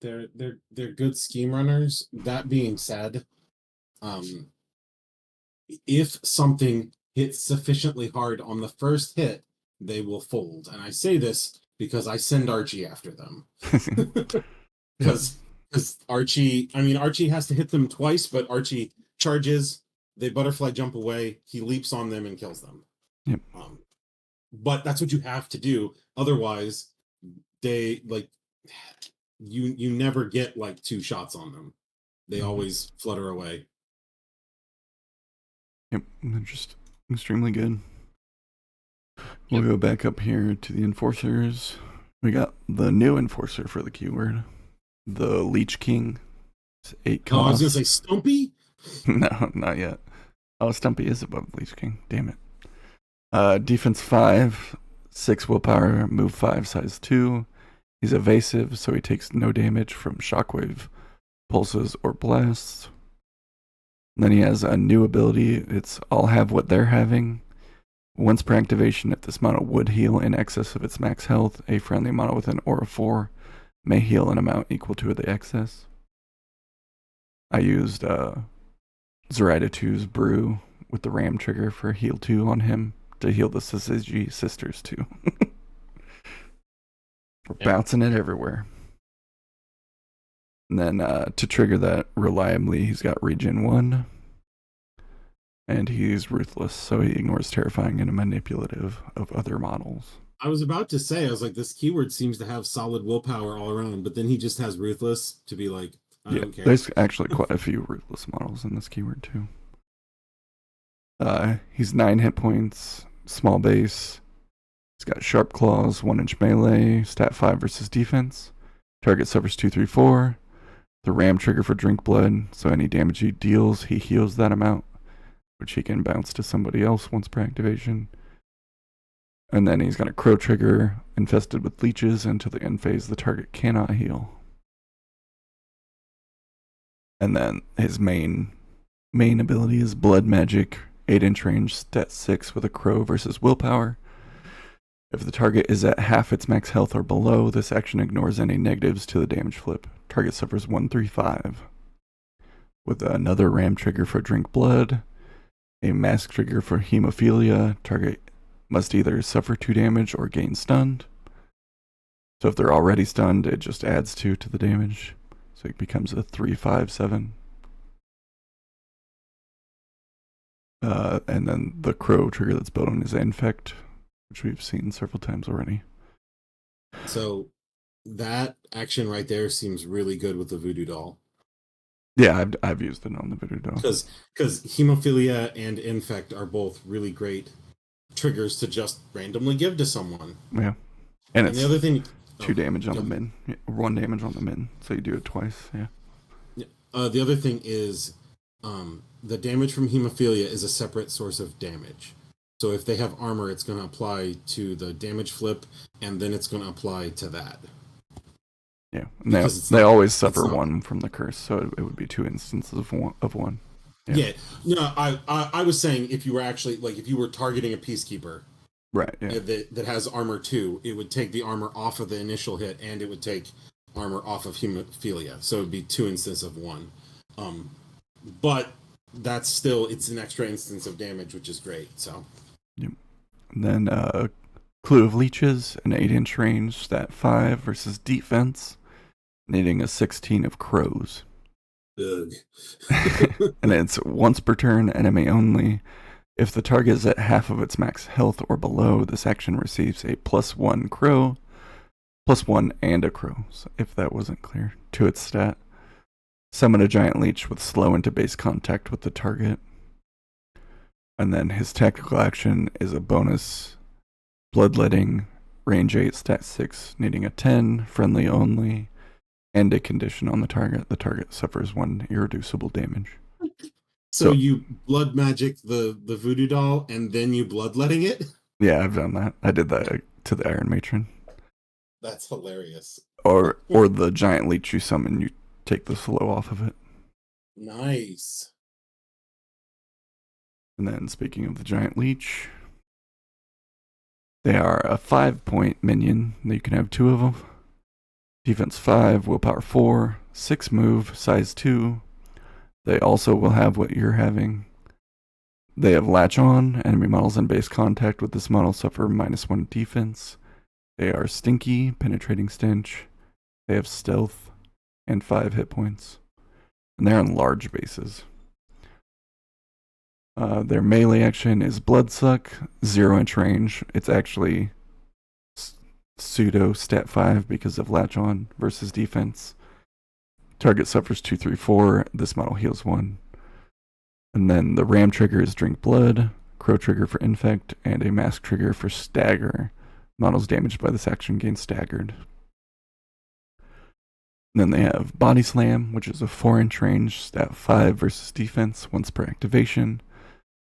S3: They're good scheme runners. That being said, if something hits sufficiently hard on the first hit, they will fold. And I say this because I send Archie after them. Because Archie has to hit them twice, but Archie charges, they butterfly jump away, he leaps on them and kills them.
S1: Yep.
S3: But that's what you have to do. Otherwise, they you never get 2 shots on them. They always flutter away.
S1: Yep, they're just extremely good. We'll go back up here to the enforcers. We got the new enforcer for the keyword, the Leech King. It's 8 cost.
S3: Oh, I was gonna say Stumpy.
S1: No, not yet. Oh, Stumpy is above Leech King. Damn it. Defense 5, 6 willpower, move 5, size 2. He's evasive, so he takes no damage from shockwave, pulses, or blasts. And then he has a new ability. It's I'll have what they're having. Once per activation, if this model would heal in excess of its max health, a friendly model with an aura 4 may heal an amount equal to the excess. I used Zoraida 2's Brew with the Ram trigger for heal 2 on him to heal the Syzygy sisters too. We're bouncing it everywhere. And then to trigger that reliably, he's got Regen 1. And he's ruthless, so he ignores terrifying and manipulative of other models.
S3: I was about to say, I was like, this keyword seems to have solid willpower all around, but then he just has ruthless to be like, I don't care.
S1: There's actually quite a few ruthless models in this keyword too. He's 9 hit points, small base. He's got sharp claws, 1-inch melee, stat 5 versus defense. Target suffers 2/3/4. The ram trigger for drink blood, so any damage he deals, he heals that amount, which he can bounce to somebody else once per activation. And then he's got a crow trigger, infested with leeches. Until the end phase, the target cannot heal. And then his main ability is blood magic, 8-inch range, stat 6 with a crow versus willpower. If the target is at half its max health or below, this action ignores any negatives to the damage flip. Target suffers 1/3/5. With another ram trigger for drink blood, a mask trigger for hemophilia, target must either suffer 2 damage or gain stunned. So if they're already stunned, it just adds 2 to the damage. So it becomes a 3/5/7. And then the crow trigger that's built on his infect, which we've seen several times already.
S3: So that action right there seems really good with the voodoo doll.
S1: Yeah, I've used it on the voodoo doll.
S3: Because hemophilia and infect are both really great triggers to just randomly give to someone.
S1: Yeah. And it's
S3: the other thing,
S1: 2 damage on the min. 1 damage on the min. So you do it twice, yeah.
S3: The other thing is the damage from hemophilia is a separate source of damage. So if they have armor, it's going to apply to the damage flip, and then it's going to apply to that.
S1: Yeah, and they always suffer 1 from the curse, so it would be 2 instances of one.
S3: Yeah. No, I was saying if you were actually, like, if you were targeting a peacekeeper,
S1: right? Yeah.
S3: That has armor 2, it would take the armor off of the initial hit, and it would take armor off of hemophilia, so it would be 2 instances of 1. But that's still, it's an extra instance of damage, which is great. So.
S1: Yep. And then Clue of Leeches, an 8-inch range, stat 5 versus defense, needing a 16 of crows.
S3: Ugh.
S1: And it's once per turn, enemy only. If the target is at half of its max health or below, this action receives a +1 crow, +1 and a crow, so if that wasn't clear, to its stat. Summon a giant leech with slow into base contact with the target. And then his tactical action is a bonus bloodletting, range 8, stat 6, needing a 10, friendly only, and a condition on the target. The target suffers 1 irreducible damage.
S3: So you blood magic the voodoo doll, and then you bloodletting it?
S1: Yeah, I've done that. I did that to the Iron Matron.
S3: That's hilarious.
S1: Or the giant leech you summon, you take the slow off of it.
S3: Nice.
S1: And then speaking of the giant leech, they are a 5-point minion. You can have 2 of them. Defense 5, willpower 4, 6 move, size 2. They also will have what you're having. They have latch on. Enemy models in base contact with this model suffer -1 defense. They are stinky, penetrating stench. They have stealth and 5 hit points. And they're on large bases. Their melee action is Bloodsuck, 0-inch range. It's actually pseudo stat 5 because of latch on versus defense. Target suffers 2/3/4. This model heals 1. And then the ram trigger is drink blood, crow trigger for infect, and a mask trigger for stagger. Models damaged by this action gain staggered. And then they have body slam, which is a 4-inch range, stat 5 versus defense once per activation.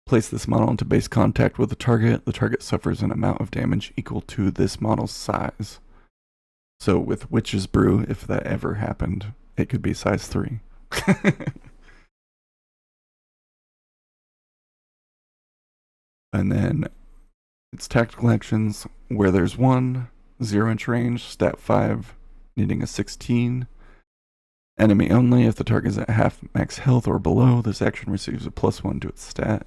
S1: Place this model into base contact with the target. The target suffers an amount of damage equal to this model's size. So with Witch's Brew, if that ever happened, it could be size 3. And then its tactical actions, where there's 1, 0-inch range, stat 5, needing a 16. Enemy only. If the target is at half max health or below, this action receives a +1 to its stat.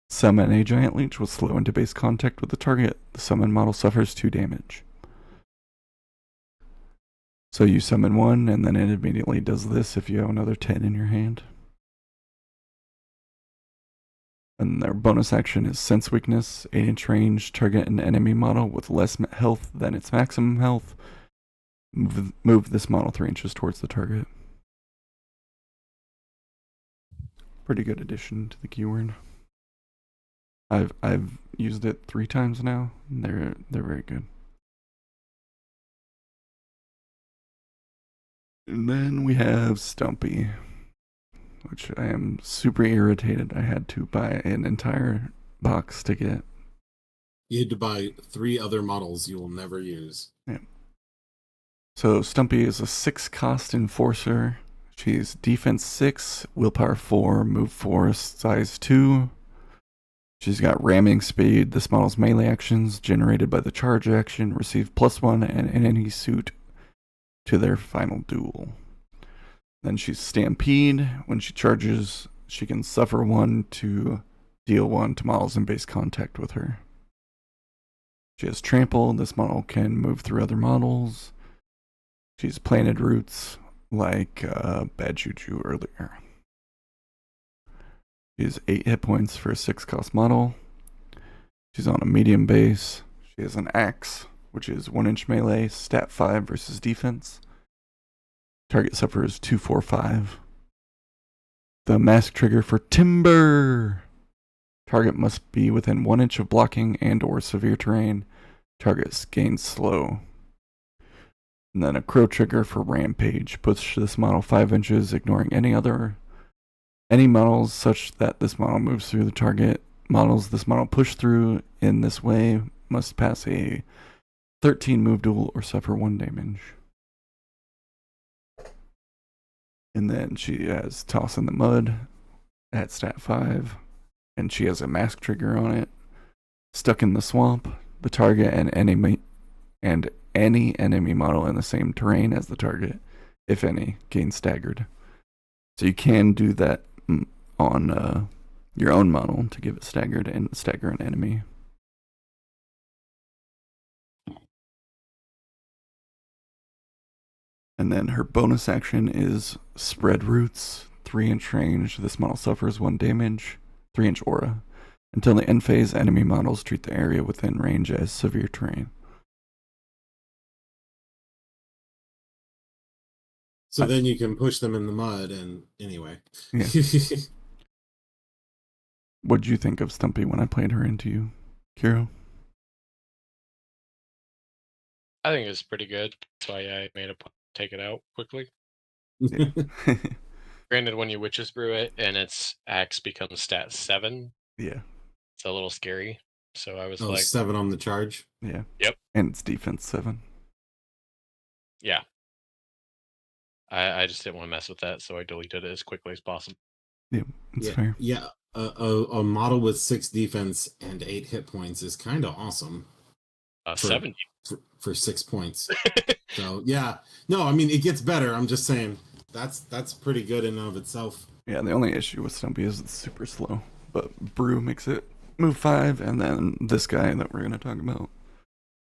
S1: Summon a giant leech with slow into base contact with the target. The summon model suffers 2 damage. So you summon 1, and then it immediately does this if you have another 10 in your hand. And their bonus action is Sense Weakness, 8-inch range, target an enemy model with less health than its maximum health. Move this model 3 inches towards the target. Pretty good addition to the keyword. I've used it 3 times now. And they're very good. And then we have Stumpy, which I am super irritated. I had to buy an entire box to get.
S3: You had to buy 3 other models you will never use.
S1: Yeah. So Stumpy is a 6-cost enforcer. She's defense 6, willpower 4, move 4, size 2. She's got ramming speed. This model's melee actions generated by the charge action receive +1 and in any suit to their final duel. Then she's Stampede. When she charges, she can suffer 1 to deal 1 to models in base contact with her. She has Trample. This model can move through other models. She's planted roots like Bad Juju earlier. She has 8 hit points for a 6-cost model. She's on a medium base. She has an axe, which is 1-inch melee, stat 5 versus defense. Target suffers 245. The mask trigger for Timber. Target must be within 1 inch of blocking and or severe terrain. Target gains slow. And then a crow trigger for Rampage. Push this model 5 inches, ignoring any models such that this model moves through the target. Models this model push through in this way must pass a 13 move duel or suffer 1 damage. And then she has Toss in the Mud at stat 5. And she has a mask trigger on it. Stuck in the Swamp. The target and any enemy model in the same terrain as the target, if any, gains staggered. So you can do that on your own model to give it staggered and stagger an enemy. And then her bonus action is Spread Roots, 3-inch range. This model suffers 1 damage, 3-inch aura. Until the end phase, enemy models treat the area within range as severe terrain.
S3: So then you can push them in the mud, and anyway.
S1: Yeah. What'd you think of Stumpy when I played her into you, Kiro?
S2: I think it's pretty good. That's why I made a take it out quickly.
S1: Yeah.
S2: Granted, when you Witch's Brew it and its axe becomes stat 7,
S1: Yeah.
S2: it's a little scary. So I was
S3: 7 on the charge.
S1: Yeah.
S2: Yep.
S1: And it's defense 7.
S2: Yeah. I just didn't want to mess with that, so I deleted it as quickly as possible.
S1: Yeah, that's fair.
S3: Yeah, a model with 6 defense and 8 hit points is kind of awesome.
S2: 7
S3: for 6 points. So yeah, no, I mean it gets better. I'm just saying that's pretty good in and of itself.
S1: Yeah, the only issue with Stumpy is it's super slow, but Brew makes it move 5, and then this guy that we're gonna talk about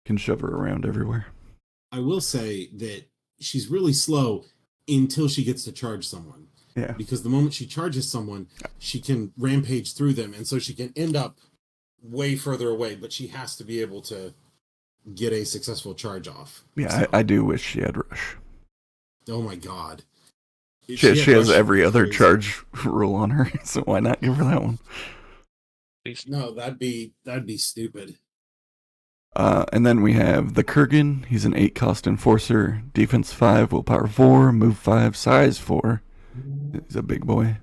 S1: can shove her around everywhere.
S3: I will say that she's really slow until she gets to charge someone.
S1: Yeah.
S3: Because the moment she charges someone, she can rampage through them, and so she can end up way further away, but she has to be able to get a successful charge off.
S1: Yeah,
S3: so.
S1: I do wish she had Rush.
S3: Oh my god.
S1: She has every other charge rule on her, so why not give her that one?
S3: No, that'd be stupid.
S1: And then we have the Kurgan. He's an 8-cost enforcer, defense 5, willpower 4, move 5, size 4. He's a big boy.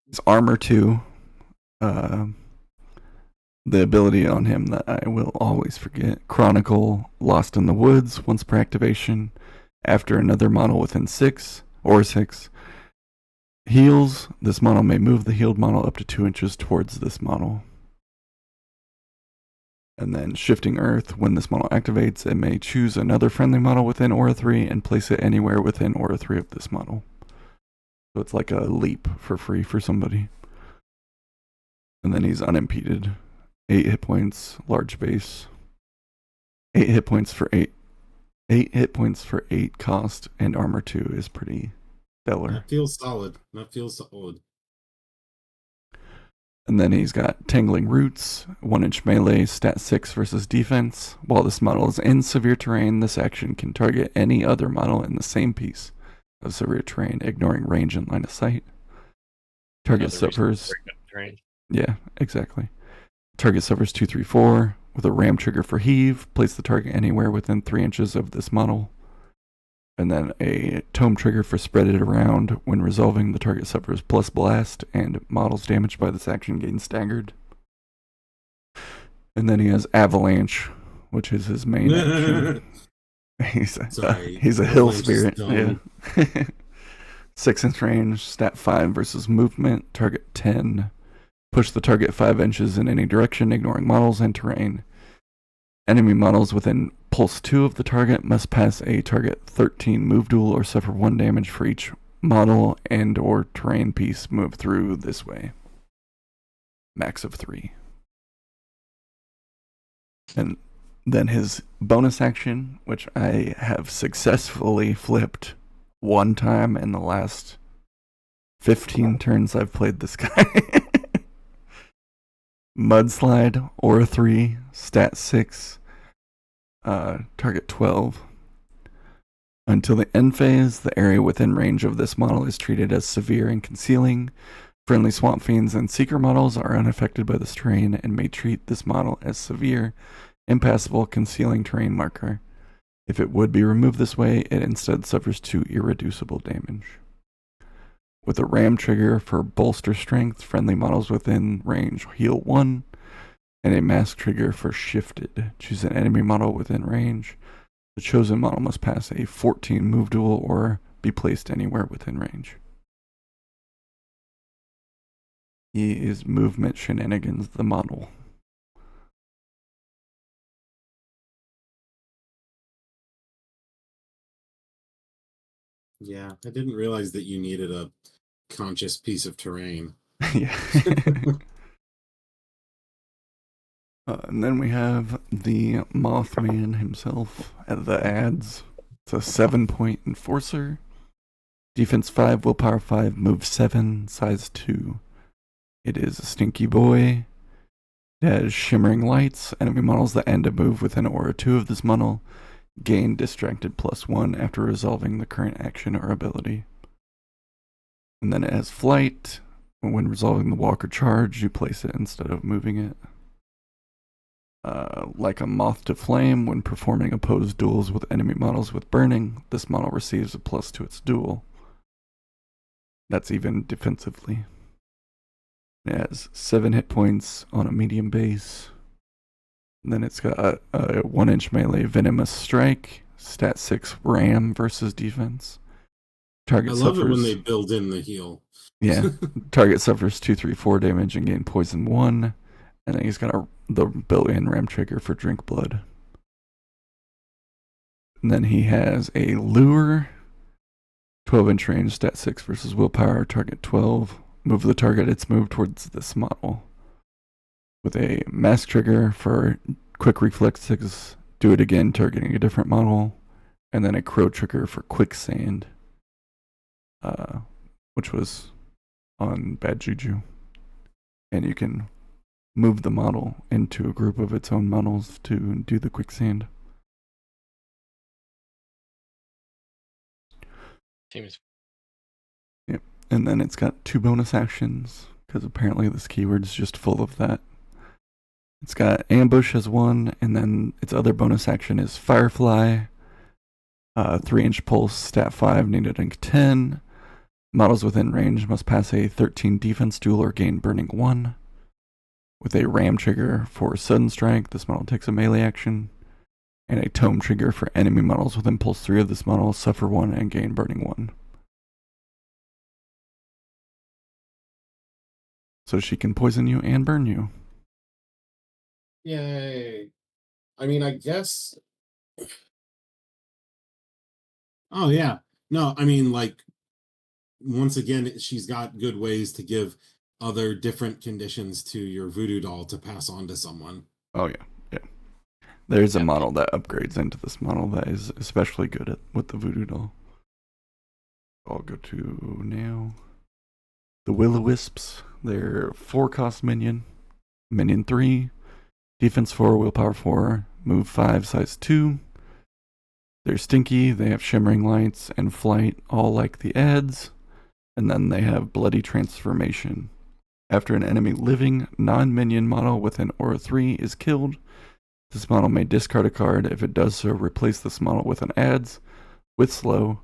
S1: His armor 2. The ability on him that I will always forget. Chronicle, Lost in the Woods, once per activation. After another model within 6. Heals. This model may move the healed model up to 2 inches towards this model. And then Shifting Earth. When this model activates, it may choose another friendly model within Aura 3 and place it anywhere within Aura 3 of this model. So it's like a leap for free for somebody. And then he's unimpeded. 8 hit points, large base. 8 hit points for 8. 8 hit points for 8 cost, and armor 2 is pretty stellar.
S3: That feels solid.
S1: And then he's got Tangling Roots, 1-inch melee, stat 6 versus defense. While this model is in severe terrain, this action can target any other model in the same piece of severe terrain, ignoring range and line of sight. Target
S2: Another reason
S1: suffers.
S2: for good terrain.
S1: Yeah, exactly. Target suffers 2, 3, 4 with a ram trigger for heave. Place the target anywhere within 3 inches of this model. And then a tome trigger for spread it around. When resolving, the target suffers plus blast, and models damaged by this action gain staggered. And then he has avalanche, which is his main action.
S3: Sorry,
S1: He's a hill
S3: Avalanche is
S1: spirit.
S3: dumb.
S1: Yeah. 6-inch range, stat 5 versus movement, target 10. Push the target 5 inches in any direction, ignoring models and terrain. Enemy models within pulse 2 of the target must pass a target 13 move duel or suffer 1 damage for each model and or terrain piece moved through this way. Max of 3. And then his bonus action, which I have successfully flipped 1 time in the last 15 turns I've played this guy. Mudslide, Aura 3, Stat 6, target 12. Until the end phase, the area within range of this model is treated as severe and concealing. Friendly Swampfiends and Seeker models are unaffected by this terrain and may treat this model as severe, impassable, concealing terrain marker. If it would be removed this way, it instead suffers 2 irreducible damage. With a ram trigger for bolster strength, friendly models within range heal 1, and a mask trigger for shifted. Choose an enemy model within range. The chosen model must pass a 14 move duel or be placed anywhere within range. He is movement shenanigans, the model.
S3: Yeah, I didn't realize that you needed a conscious piece of terrain.
S1: Yeah. And then we have the Mothman himself at the ads. It's a 7-point enforcer. Defense 5, willpower 5, move 7, size 2. It is a stinky boy. It has shimmering lights. Enemy models that end a move within aura 2 of this model gain distracted +1 after resolving the current action or ability. And then it has flight. When resolving the walker charge, you place it instead of moving it. Like a moth to flame, when performing opposed duels with enemy models with burning, this model receives a +2 to its duel. That's even defensively. It has 7 hit points on a medium base. And then it's got a 1-inch melee venomous strike, stat 6 ram versus defense. Target
S3: I love
S1: suffers,
S3: it when they build in the heal.
S1: Yeah. Target suffers 2, 3, 4 damage and gain poison 1. And then he's got the built-in ram trigger for drink blood. And then he has a lure, 12-inch range, stat 6 versus willpower, target 12. Move the target it's moved towards this model. With a mask trigger for quick reflexes, do it again, targeting a different model. And then a crow trigger for quicksand, which was on Bad Juju. And you can move the model into a group of its own models to do the quicksand.
S2: Seems.
S1: Yep. And then it's got 2 bonus actions, because apparently this keyword is just full of that. It's got ambush as 1, and then its other bonus action is firefly. 3-inch pulse, stat 5, needed ink 10. Models within range must pass a 13 defense duel or gain burning 1. With a ram trigger for sudden strike, this model takes a melee action. And a tome trigger for enemy models with impulse 3 of this model, suffer 1 and gain burning 1. So she can poison you and burn you.
S3: Yay. I mean, I guess. Oh, yeah. No, I mean, like, once again, she's got good ways to give other different conditions to your voodoo doll to pass on to someone.
S1: Oh, yeah. Yeah. There's a model that upgrades into this model that is especially good with the voodoo doll. I'll go to now. The Will-O-Wisps. They're 4-cost minion. Minion 3. Defense 4, willpower 4, move 5, size 2. They're stinky, they have shimmering lights and flight, all like the ads. And then they have Bloody Transformation. After an enemy living non-minion model with an Aura 3 is killed, this model may discard a card. If it does so, replace this model with an adds with slow,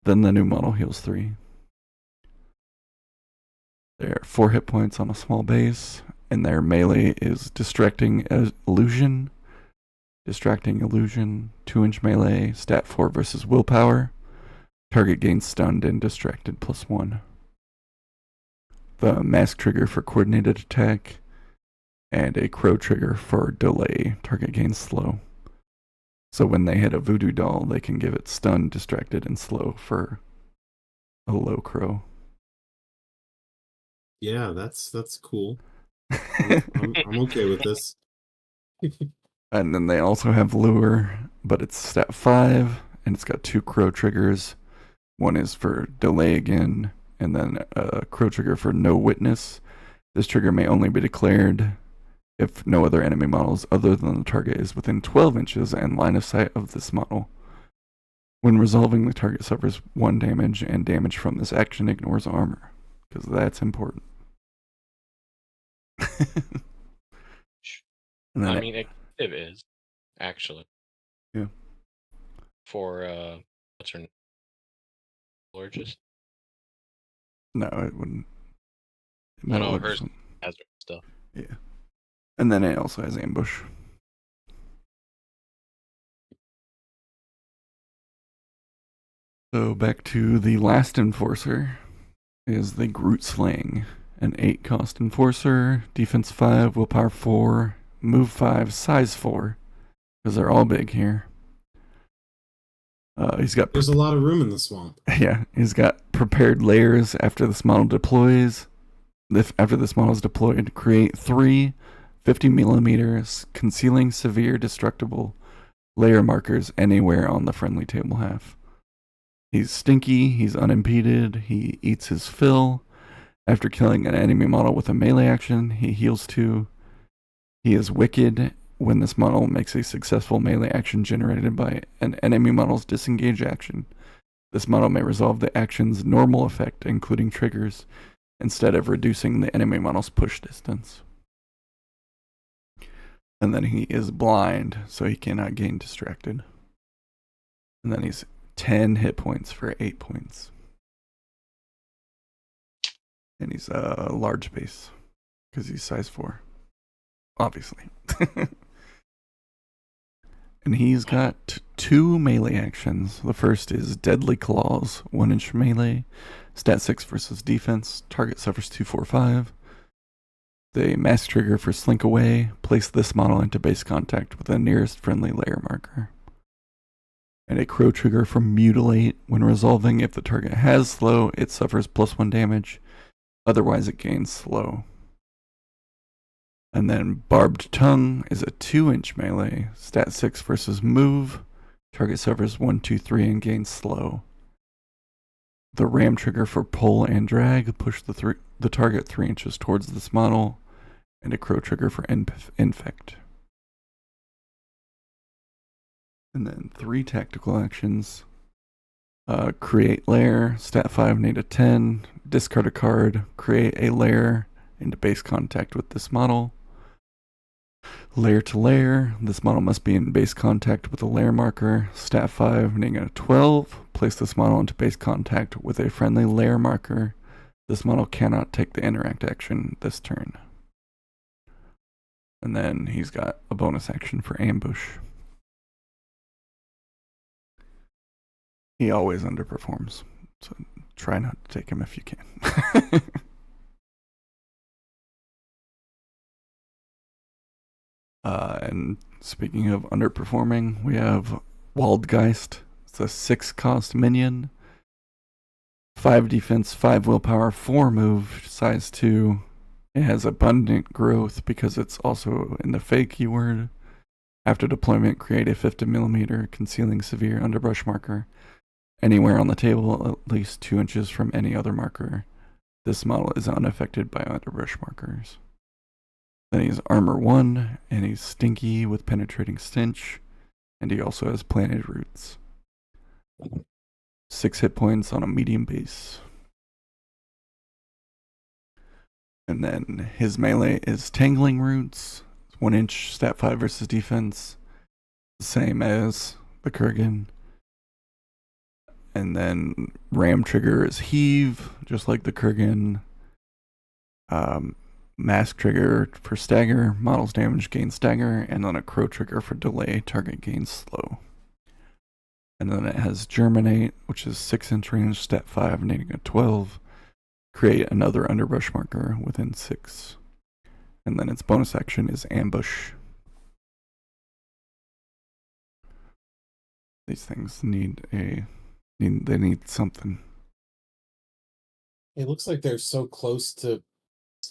S1: then the new model heals 3. They're 4 hit points on a small base, and their melee is Distracting Illusion. Distracting Illusion, 2-inch melee, stat 4 versus willpower. Target gains stunned and distracted +1. The mask trigger for coordinated attack, and a crow trigger for delay. Target gains slow. So when they hit a voodoo doll, they can give it stunned, distracted, and slow for a low crow.
S3: Yeah, that's cool. I'm okay with this.
S1: And then they also have lure, but it's stat 5, and it's got 2 crow triggers. One is for delay again, and then a crow trigger for no witness. This trigger may only be declared if no other enemy models other than the target is within 12 inches and line of sight of this model. When resolving, the target suffers 1 damage, and damage from this action ignores armor, because that's important. And then
S2: I mean, it is, actually.
S1: Yeah.
S2: For, what's her name? Gorgeous?
S1: No, it wouldn't. It
S2: No, hers has her stuff.
S1: Yeah. And then it also has ambush. So back to the last enforcer is the Groot Slaying. An 8-cost enforcer, defense 5, willpower 4, move 5, size 4. Because they're all big here. He's got.
S3: There's a lot of room in the swamp.
S1: Yeah, he's got prepared layers after this model deploys. After this model is deployed, create 3 50 millimeters concealing severe destructible layer markers anywhere on the friendly table half. He's stinky, he's unimpeded, he eats his fill. After killing an enemy model with a melee action, he heals 2. He is wicked when this model makes a successful melee action generated by an enemy model's disengage action. This model may resolve the action's normal effect, including triggers, instead of reducing the enemy model's push distance. And then he is blind, so he cannot gain distracted. And then he's 10 hit points for 8 points. And he's a large base, because he's size 4. Obviously. And he's got 2 melee actions. The first is Deadly Claws, 1-inch melee, stat 6 versus defense, target suffers 2/4/5. The mask trigger for Slink Away, place this model into base contact with the nearest friendly layer marker. And a crow trigger for Mutilate, when resolving, if the target has slow, it suffers +1 damage, otherwise it gains slow. And then Barbed Tongue is a 2-inch melee, stat 6 versus move, target suffers 1, 2, 3 and gains slow. The ram trigger for pull and drag, push the target 3 inches towards this model, and a crow trigger for infect. And then 3 tactical actions. Create layer, stat 5, need a 10, discard a card, create a layer into base contact with this model. Layer to layer, this model must be in base contact with a layer marker, stat 5, needing a 12, place this model into base contact with a friendly layer marker. This model cannot take the interact action this turn. And then he's got a bonus action for ambush. He always underperforms, so try not to take him if you can. And speaking of underperforming, we have Waldgeist. It's a 6-cost minion. 5 defense, 5 willpower, 4 move, size 2. It has abundant growth because it's also in the fake keyword. After deployment, create a 50 millimeter concealing severe underbrush marker anywhere on the table, at least 2 inches from any other marker. This model is unaffected by underbrush markers. Then he's armor 1, and he's stinky with penetrating stench, and he also has planted roots. 6 hit points on a medium base. And then his melee is Tangling Roots, 1 inch, stat 5 versus defense, same as the Kurgan. And then Ram Trigger is Heave, just like the Kurgan. Mask Trigger for Stagger, models damage gain Stagger, and then a Crow Trigger for Delay, target gains Slow. And then it has Germinate, which is 6 inch range, stat 5, needing a 12. Create another underbrush marker within 6. And then its bonus action is Ambush. These things need something.
S4: It looks like they're so close to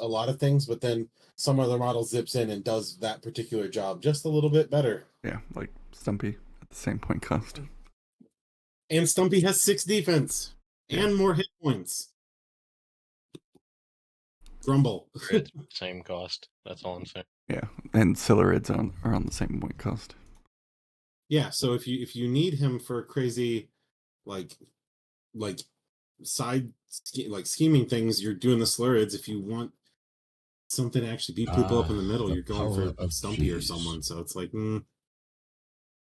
S4: a lot of things, but then some other model zips in and does that particular job just a little bit better.
S1: Yeah, like Stumpy at the same point cost.
S3: And Stumpy has 6 defense and more hit points. Grumble.
S2: Same cost. That's all I'm saying.
S1: Yeah, and Silurids are on the same point cost.
S3: Yeah, so if you need him for crazy, like side scheming things, you're doing the Slurids. If you want something to actually beat people up in the middle, you're going for Stumpy or someone. So it's like,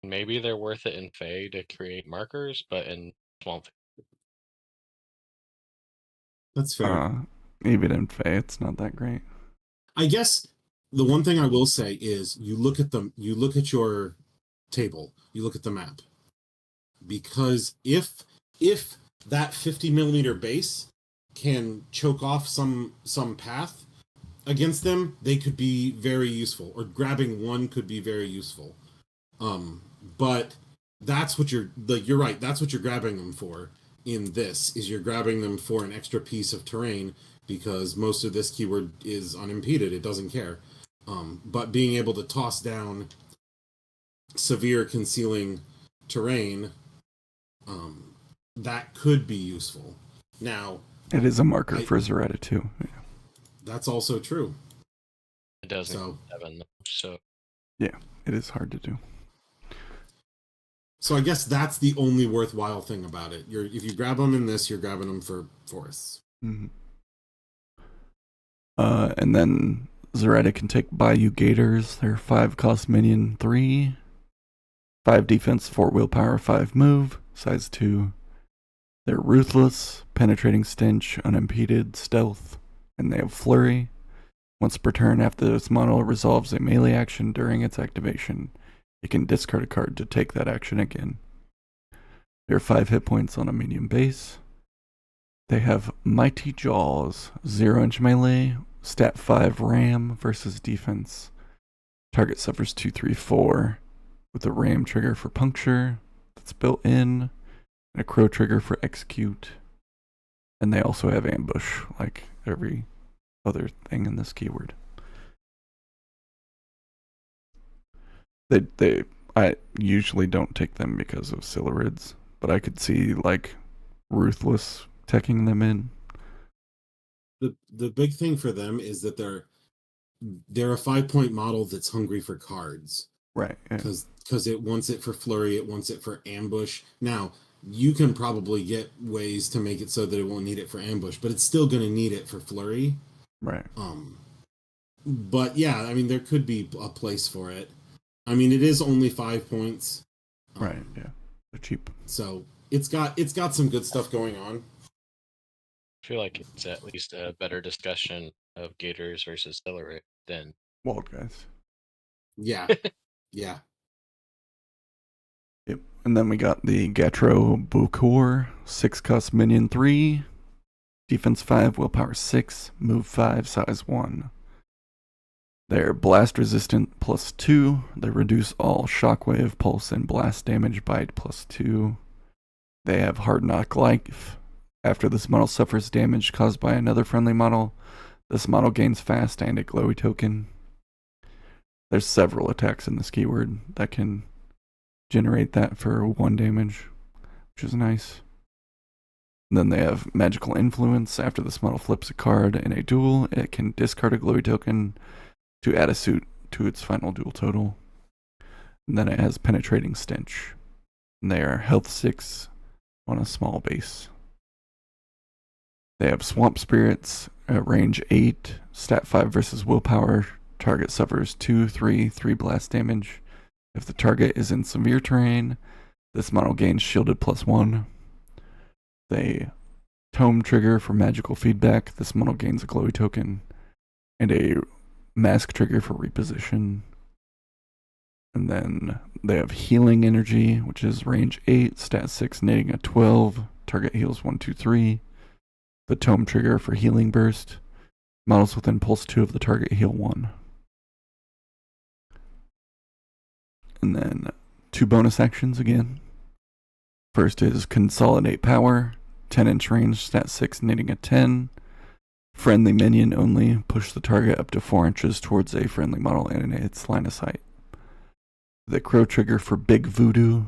S2: Maybe they're worth it in Fey to create markers, but in Swampfiend.
S3: that's fair.
S1: Even in Fey, it's not that great.
S3: I guess the one thing I will say is you look at your table, you look at the map, because if that 50 millimeter base can choke off some path against them, they could be very useful, or grabbing one could be very useful. But that's what you're right, that's what you're grabbing them for. In this is you're grabbing them for an extra piece of terrain, because most of this keyword is unimpeded, it doesn't care. But being able to toss down severe concealing terrain, that could be useful. Now,
S1: it is a marker for Zaretta too. Yeah.
S3: That's also true.
S2: It doesn't 7, so
S1: yeah, it is hard to do.
S3: So I guess that's the only worthwhile thing about it. If you grab them in this, you're grabbing them for forests.
S1: Mm-hmm. And then Zaretta can take Bayou Gators. They're 5 cost minion 3, 5 defense, 4 willpower, 5 move, size 2. They're ruthless, penetrating stench, unimpeded, stealth, and they have flurry. Once per turn after this model resolves a melee action during its activation, it can discard a card to take that action again. There are 5 hit points on a medium base. They have Mighty Jaws, 0 inch melee, stat 5 ram versus defense. Target suffers 2/3/4 with a ram trigger for puncture that's built in, and a crow trigger for execute. And they also have ambush, like every other thing in this keyword. I usually don't take them because of Silurids, but I could see like Ruthless teching them in.
S3: The big thing for them is that they're a 5-point model that's hungry for cards.
S1: Right.
S3: Because it wants it for flurry, it wants it for ambush. Now, you can probably get ways to make it so that it won't need it for ambush, but it's still going to need it for flurry.
S1: Right.
S3: But yeah, I mean, there could be a place for it. I mean, it is only 5 points.
S1: Right. Yeah. They're cheap.
S3: So it's got some good stuff going on.
S2: I feel like it's at least a better discussion of Gators versus Silurids than
S1: Wild guys.
S3: Yeah. Yeah.
S1: Yep. And then we got the Gatro Bukor, 6 cost minion 3, defense 5, willpower 6, move 5, size 1. They're blast resistant +2. They reduce all shockwave, pulse, and blast damage by +2. They have hard knock life. After this model suffers damage caused by another friendly model, this model gains fast and a glowy token. There's several attacks in this keyword that can generate that for 1 damage, which is nice. And then they have magical influence. After this model flips a card in a duel, it can discard a glowy token to add a suit to its final duel total. And then it has penetrating stench. And they are health 6 on a small base. They have swamp spirits. range 8, stat 5 versus willpower. Target suffers 3 blast damage. If the target is in severe terrain, this model gains shielded +1. They tome trigger for magical feedback. This model gains a glowy token. And a mask trigger for reposition. And then they have healing energy, which is range 8, stat 6, netting a 12. Target heals 1, 2, 3. The tome trigger for healing burst. Models within pulse 2 of the target heal 1. And then 2 bonus actions again. First is Consolidate Power, 10-inch range, stat 6, netting a 10. Friendly minion only, push the target up to 4 inches towards a friendly model in its line of sight. The Crow trigger for Big Voodoo.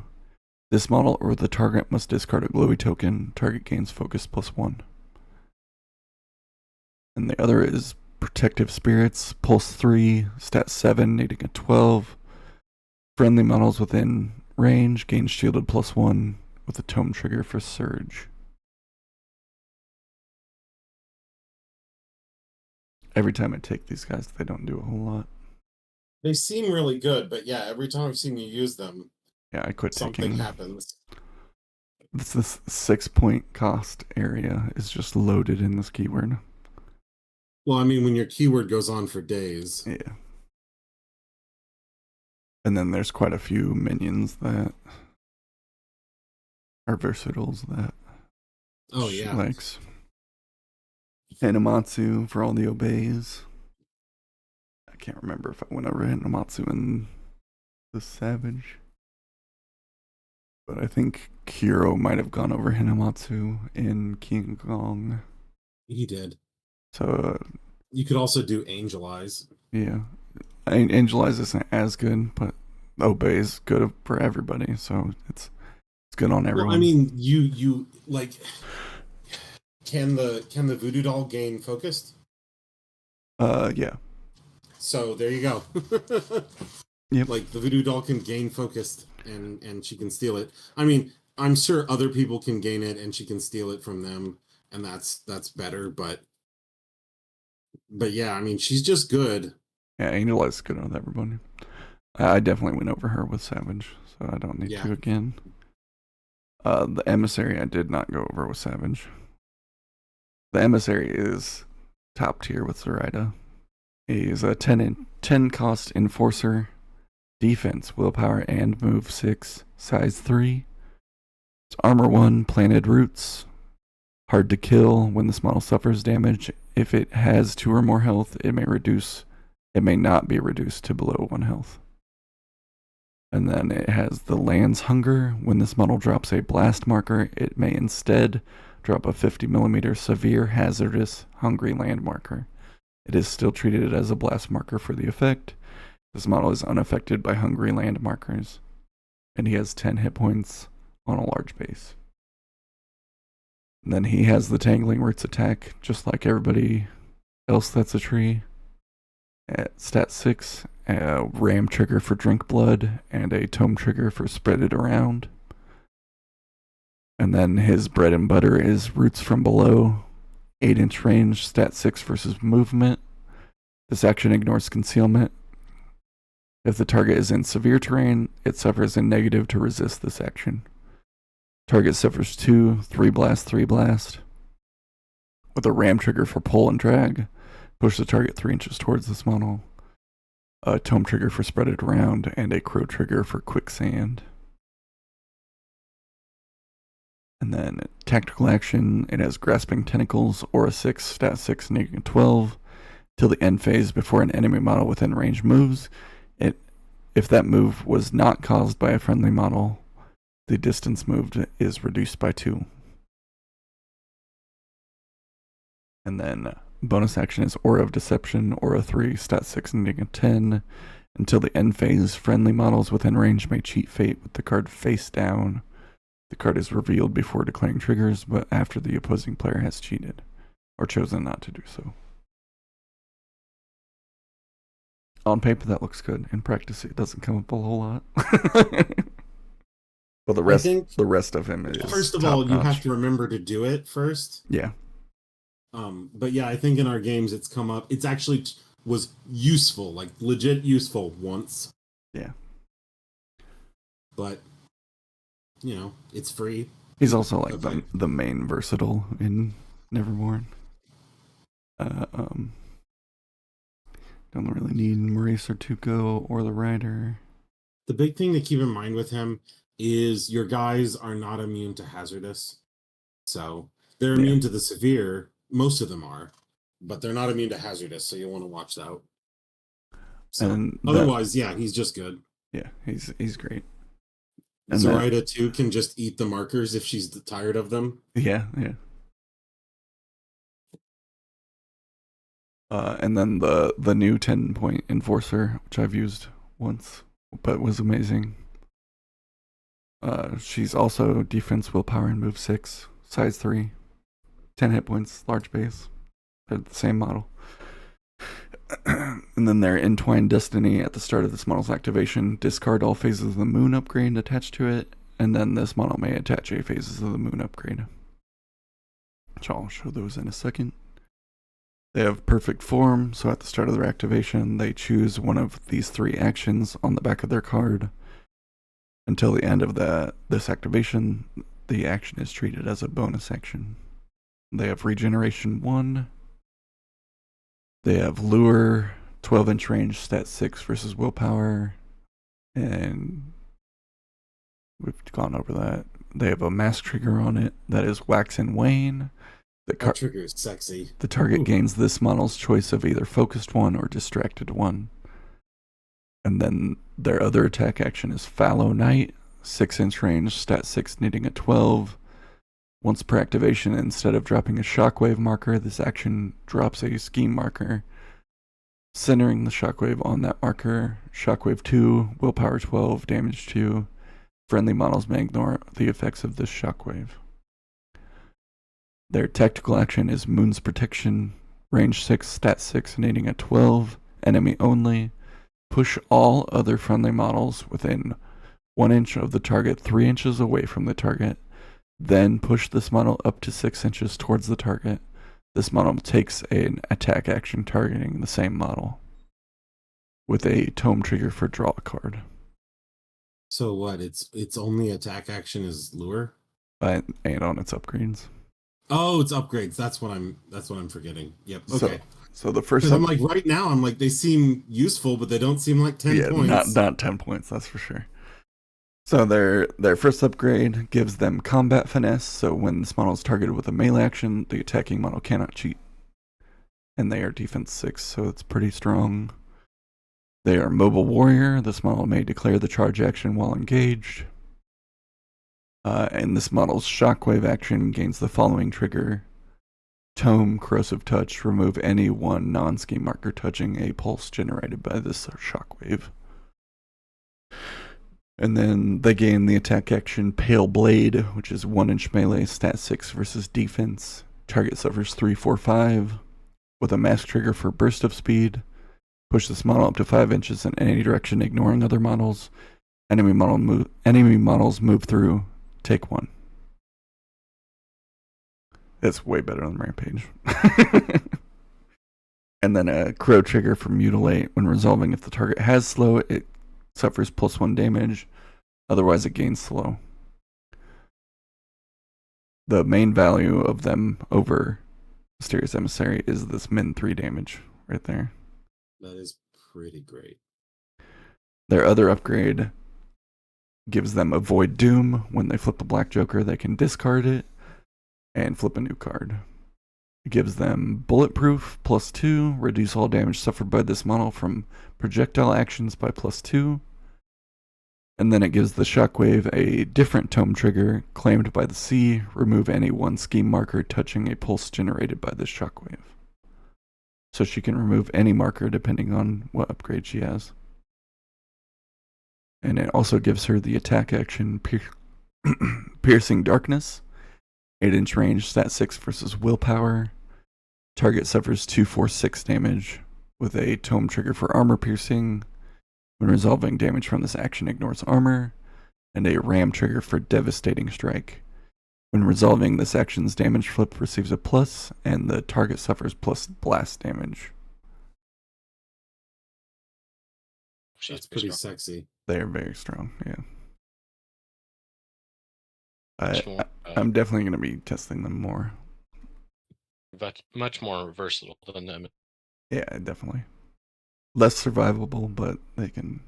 S1: This model or the target must discard a glowy token. Target gains focus +1. And the other is Protective Spirits, pulse 3, stat 7, netting a 12. Friendly models within range gain shielded +1 with a tome trigger for Surge. Every time I take these guys, they don't do a whole lot.
S4: They seem really good, but yeah, every time I've seen you use them,
S1: Yeah, I quit
S4: something
S1: taking.
S4: happens.
S1: This 6-point cost area is just loaded in this keyword.
S3: Well, I mean, when your keyword goes on for days.
S1: Yeah. And then there's quite a few minions that are versatiles that
S3: Oh,
S1: she
S3: yeah.
S1: likes. Hanamatsu for all the obeys. I can't remember if I went over Hanamatsu in the Savage. But I think Kuro might have gone over Hanamatsu in King Kong.
S3: He did.
S1: So,
S3: You could also do Angel Eyes.
S1: yeah. Angel Eyes isn't as good, but Obey is good for everybody, so it's good on everyone.
S3: Well, I mean, you like, can the voodoo doll gain focused?
S1: Yeah.
S3: So there you go.
S1: Yep.
S3: Like the voodoo doll can gain focused and she can steal it. I mean, I'm sure other people can gain it and she can steal it from them, and that's better, but yeah, I mean, she's just good.
S1: Yeah, Angel Eyes is good on everybody. I definitely went over her with Savage, so I don't need
S3: Yeah.
S1: to again. The Emissary I did not go over with Savage. The Emissary is top tier with Zoraida. He's a 10 cost Enforcer, defense, willpower, and move 6, size 3. It's armor 1, planted roots. Hard to kill when this model suffers damage. If it has 2 or more health, it may not be reduced to below 1 health. And then it has the Land's Hunger. When this model drops a blast marker, it may instead drop a 50mm severe hazardous hungry land marker. It is still treated as a blast marker for the effect. This model is unaffected by hungry land markers. And he has 10 hit points on a large base. And then he has the Tangling Roots attack, just like everybody else that's a tree. At stat 6, a ram trigger for Drink Blood, and a tome trigger for Spread It Around. And then his bread and butter is Roots from Below, 8-inch range, stat 6 versus movement. This action ignores concealment. If the target is in severe terrain, it suffers a negative to resist this action. Target suffers 2, 3 blast. With a ram trigger for pull and drag, push the target 3 inches towards this model. A tome trigger for Spread It Around, and a crow trigger for Quicksand. And then tactical action, it has Grasping Tentacles, Aura 6, stat 6, negative 12. Till the end phase before an enemy model within range moves. If that move was not caused by a friendly model, the distance moved is reduced by 2. And then bonus action is Aura of Deception, Aura 3, stat 6, negative 10. Until the end phase, friendly models within range may cheat fate with the card face down. The card is revealed before declaring triggers, but after the opposing player has cheated, or chosen not to do so. On paper, that looks good. In practice, it doesn't come up a whole lot. But the rest of him is
S3: First of all, you
S1: top-notch.
S3: have to remember to do it first.
S1: Yeah.
S3: But yeah, I think in our games it's come up. It's actually was useful, like legit useful once.
S1: Yeah.
S3: But it's free.
S1: He's also like
S3: Okay.
S1: the main versatile in Neverborn. Don't really need Maurice or Tuco or the Rider.
S3: The big thing to keep in mind with him is your guys are not immune to hazardous. So they're
S1: Yeah.
S3: immune to the severe. Most of them are, but they're not immune to hazardous. So you'll want to watch that. So
S1: And
S3: otherwise, yeah, he's just good.
S1: Yeah, he's great. And
S3: Zoraida too can just eat the markers if she's tired of them.
S1: Yeah. And then the new 10-point Enforcer, which I've used once, but was amazing. She's also defense, willpower, and move 6, size 3, 10 hit points, large base. They're the same model. And then their Entwined Destiny at the start of this model's activation. Discard all phases of the moon upgrade attached to it, and then this model may attach 8 phases of the moon upgrade. So I'll show those in a second. They have perfect form, so at the start of their activation, they choose one of these 3 actions on the back of their card. Until the end of this activation, the action is treated as a bonus action. They have Regeneration 1. They have Lure, 12-inch range, stat 6 versus willpower. And we've gone over that. They have a mask trigger on it that is Wax and Wane.
S3: That trigger is sexy.
S1: The target gains this model's choice of either Focused 1 or Distracted 1. And then their other attack action is Fallow Knight, 6-inch range, stat 6, needing a 12. Once per activation, instead of dropping a shockwave marker, this action drops a scheme marker, centering the shockwave on that marker. Shockwave 2, willpower 12, damage 2. Friendly models may ignore the effects of this shockwave. Their tactical action is Moon's Protection, range 6, stat 6, needing a 12, enemy only. Push all other friendly models within 1 inch of the target, 3 inches away from the target. Then push this model up to 6 inches towards the target. This model takes an attack action targeting the same model with a tome trigger for draw a card.
S3: So what? Its only attack action is Lure?
S1: And on its upgrades.
S3: Oh, it's upgrades. That's what I'm forgetting. Yep. Okay.
S1: So the first.
S3: I'm like right now. I'm like they seem useful, but they don't seem like 10 points.
S1: Not 10 points. That's for sure. So their first upgrade gives them combat finesse. So when this model is targeted with a melee action, the attacking model cannot cheat, and they are defense 6, so it's pretty strong. They are mobile warrior. This model may declare the charge action while engaged. And this model's shockwave action gains the following trigger: Tome, Corrosive Touch, remove any one non-scheme marker touching a pulse generated by this shockwave. And then they gain the attack action Pale Blade, which is 1-inch melee, stat 6 versus defense. Target suffers 3, 4, 5 with a mask trigger for burst of speed. Push this model up to 5 inches in any direction, ignoring other models. Enemy models move through. Take 1. It's way better than Rampage. And then a Crow trigger for Mutilate. When resolving, if the target has slow, it suffers +1 damage. Otherwise, it gains slow. The main value of them over Mysterious Emissary is this min 3 damage right there.
S3: That is pretty great.
S1: Their other upgrade gives them Avoid Doom. When they flip the Black Joker, they can discard it and flip a new card. It gives them Bulletproof +2, reduce all damage suffered by this model from projectile actions by +2. And then it gives the Shockwave a different tome trigger, claimed by the sea, remove any one scheme marker touching a pulse generated by this Shockwave. So she can remove any marker depending on what upgrade she has. And it also gives her the attack action Piercing Darkness, 8-inch range, stat 6 versus willpower. Target suffers 2, 4, 6 damage with a tome trigger for armor piercing. When resolving, damage from this action ignores armor, and a ram trigger for devastating strike. When resolving this action's damage flip receives a plus, and the target suffers plus blast damage.
S2: She's
S3: That's pretty
S2: strong.
S3: sexy.
S1: They are very strong, yeah.
S2: Much more,
S1: I'm definitely going to be testing them more.
S2: but much more versatile than them.
S1: Yeah, definitely. Less survivable, but they can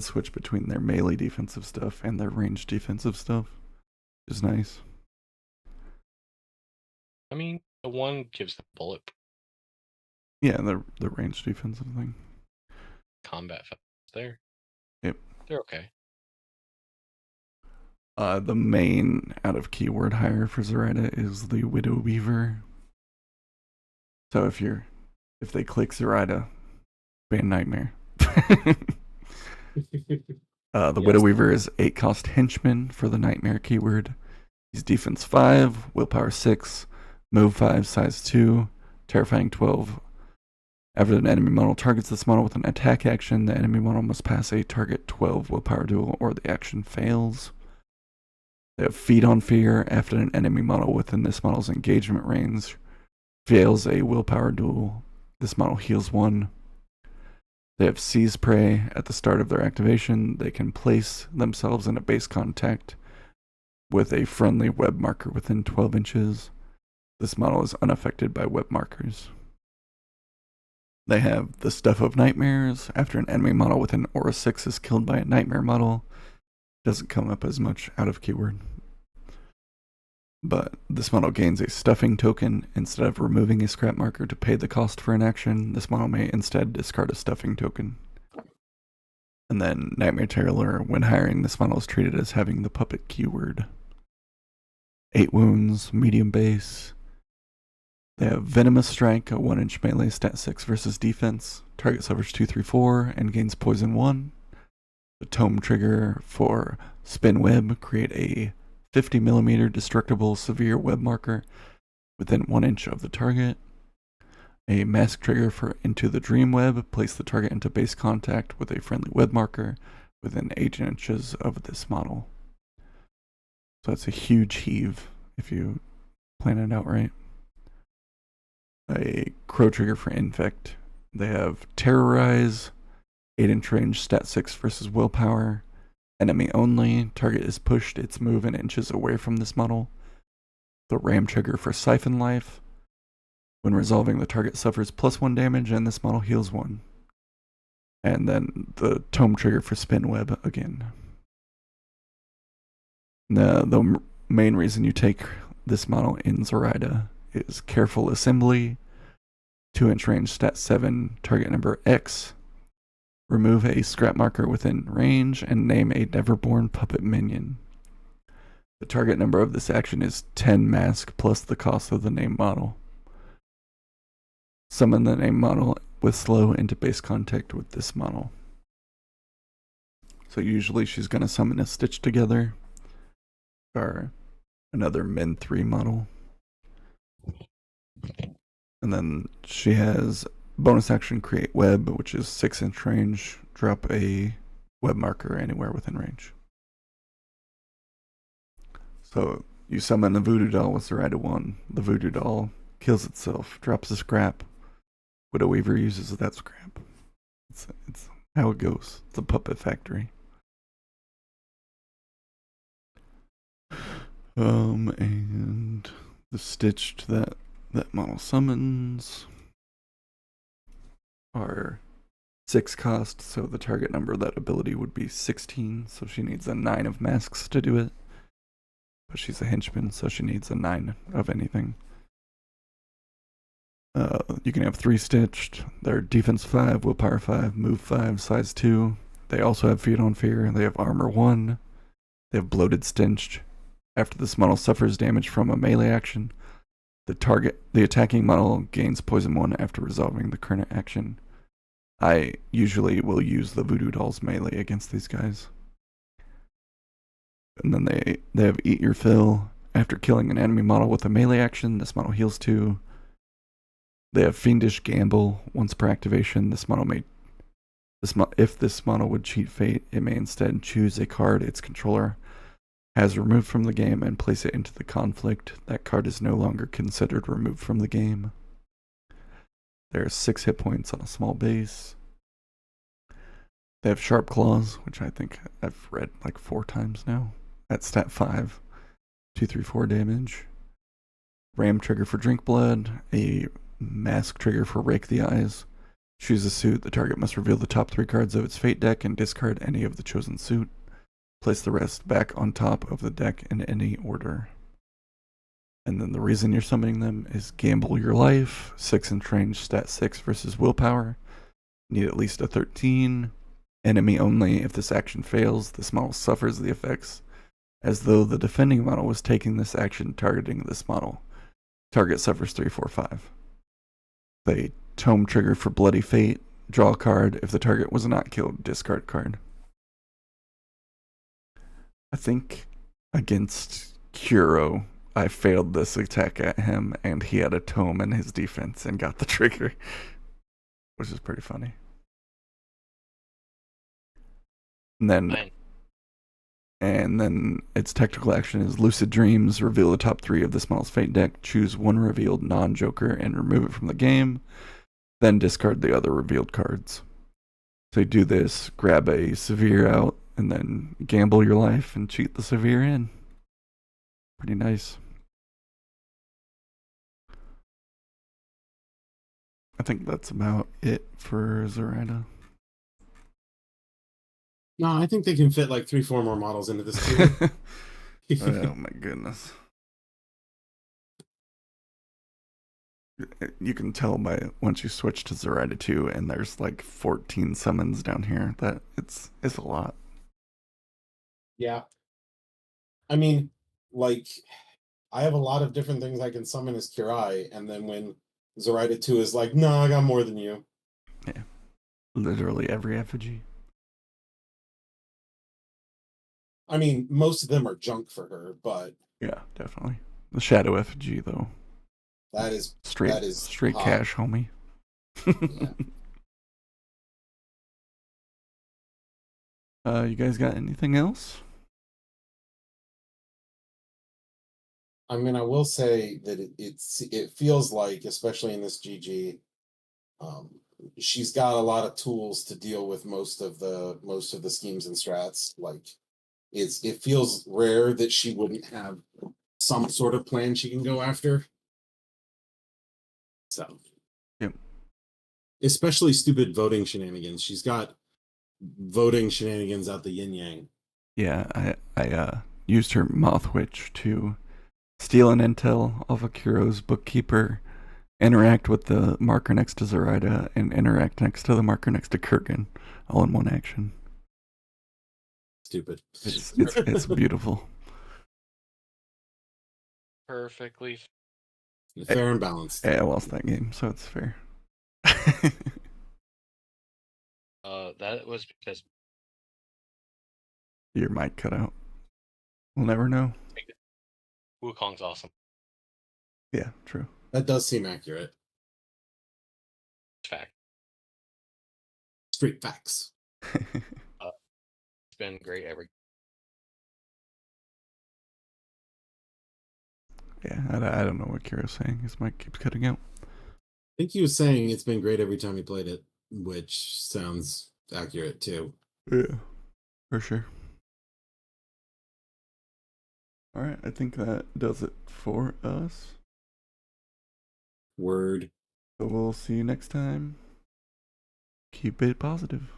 S1: switch between their melee defensive stuff and their ranged defensive stuff. Which is nice.
S2: I mean, the one gives the bullet
S1: Yeah, the ranged defensive thing.
S2: combat there.
S1: Yep.
S2: They're okay.
S1: The main out of keyword hire for Zoraida is the Widow Weaver. So if they click Zoraida, ban Nightmare. The Widow Weaver is 8 cost henchman for the Nightmare keyword. He's defense 5, willpower 6, move 5, size 2, terrifying 12. After an enemy model targets this model with an attack action, the enemy model must pass a target 12 willpower duel or the action fails. They have Feed on Fear. After an enemy model within this model's engagement range fails a willpower duel, this model heals 1. They have Seize Prey. At the start of their activation, they can place themselves in a base contact with a friendly web marker within 12 inches. This model is unaffected by web markers. They have the Stuff of Nightmares. After an enemy model within Aura 6 is killed by a nightmare model, doesn't come up as much out of keyword. But this model gains a stuffing token. Instead of removing a scrap marker to pay the cost for an action, this model may instead discard a stuffing token. And then Nightmare Terror, when hiring, this model is treated as having the puppet keyword. 8 wounds, medium base. They have Venomous Strike, a 1-inch melee stat 6 versus defense. Target suffers 2, 3, 4, and gains poison 1. The Tome trigger for Spin Web, create a 50mm destructible severe web marker within 1 inch of the target. A Mask trigger for Into the Dream Web, place the target into base contact with a friendly web marker within 8 inches of this model. So that's a huge heave if you plan it out right. A Crow trigger for Infect. They have Terrorize, 8-inch range, stat 6 versus willpower. Enemy only. Target is pushed its move in inches away from this model. The Ram trigger for Siphon Life. When resolving, the target suffers +1 damage and this model heals 1. And then the Tome trigger for Spin Web again. The main reason you take this model in Zoraida is Careful Assembly, 2-inch range, stat 7, target number X. Remove a scrap marker within range and name a Neverborn puppet minion. The target number of this action is 10 mask plus the cost of the name model. Summon the name model with slow into base contact with this model. So usually she's going to summon a Stitch Together or another Min 3 model. And then she has bonus action Create Web, which is 6-inch range. Drop a web marker anywhere within range. So you summon the Voodoo Doll with Zoraida 1. The Voodoo Doll kills itself, drops a scrap. Widow Weaver uses that scrap. It's how it goes. It's a puppet factory. And the Stitched that model summons are 6 cost, so the target number of that ability would be 16, so she needs a 9 of masks to do it. But she's a henchman, so she needs a 9 of anything. You can have 3 Stitched. They're defense 5, willpower 5, move 5, size 2. They also have Feed on Fear. They have armor 1. They have Bloated Stitched. After this model suffers damage from a melee action, the attacking model gains poison 1 after resolving the current action. I usually will use the Voodoo Doll's melee against these guys. And then they have Eat Your Fill. After killing an enemy model with a melee action, this model heals 2. They have Fiendish Gamble. Once per activation, if this model would cheat fate, it may instead choose a card its controller has removed from the game and place it into the conflict, that card is no longer considered removed from the game. There's 6 hit points on a small base. They have Sharp Claws, which I think I've read like 4 times now. At stat 5, 2, 3, 4 damage. Ram trigger for Drink Blood, a Mask trigger for Rake the Eyes. Choose a suit. The target must reveal the top 3 cards of its fate deck and discard any of the chosen suit. Place the rest back on top of the deck in any order. And then the reason you're summoning them is Gamble Your Life, 6 inch range, stat 6 versus Willpower. Need at least a 13. Enemy only. If this action fails, this model suffers the effects as though the defending model was taking this action targeting this model. Target suffers 3, 4, 5. They Tome trigger for Bloody Fate. Draw a card. If the target was not killed, discard card. I think against Kuro, I failed this attack at him, and he had a tome in his defense and got the trigger, which is pretty funny. And then its technical action is Lucid Dreams. Reveal the top 3 of this model's fate deck. Choose one revealed non-joker and remove it from the game. Then discard the other revealed cards. So you do this, grab a Severe out, and then gamble your life and cheat the Severe in. Pretty nice. I think that's about it for Zoraida.
S3: No, I think they can fit like 3, 4 more models into this too.
S1: Oh my goodness. You can tell by once you switch to Zoraida 2 and there's like 14 summons down here that it's a lot.
S4: Yeah. I mean, like, I have a lot of different things I can summon as Kirai, and then when Zoraida 2 is like, no, I got more than you.
S1: Yeah. Literally every effigy.
S4: I mean, most of them are junk for her, but
S1: Yeah, definitely. The Shadow effigy though.
S4: that is
S1: Straight
S4: hot.
S1: cash, homie.
S4: Yeah.
S1: You guys got anything else?
S4: I mean, I will say that it feels like, especially in this GG, she's got a lot of tools to deal with most of the schemes and strats. Like, it feels rare that she wouldn't have some sort of plan she can go after. So,
S1: Yep.
S3: Especially stupid voting shenanigans. She's got voting shenanigans out the yin yang.
S1: Yeah, I used her Moth Witch to steal an intel off of Kuro's bookkeeper, interact with the marker next to Zoraida, and interact next to the marker next to Kurgan, all in one action.
S3: Stupid.
S1: It's beautiful.
S2: Perfectly.
S3: Fair and balanced.
S1: Hey, I lost that game, so it's fair.
S2: That was because
S1: Your mic cut out. We'll never know.
S2: Wukong's awesome.
S1: Yeah, true.
S3: That does seem accurate.
S2: Fact.
S3: Straight facts.
S2: It's been great every.
S1: Yeah, I don't know what Kuro's saying. His mic keeps cutting out.
S3: I think he was saying it's been great every time he played it, which sounds accurate too.
S1: Yeah, for sure. All right, I think that does it for us.
S3: Word.
S1: So we'll see you next time. Keep it positive.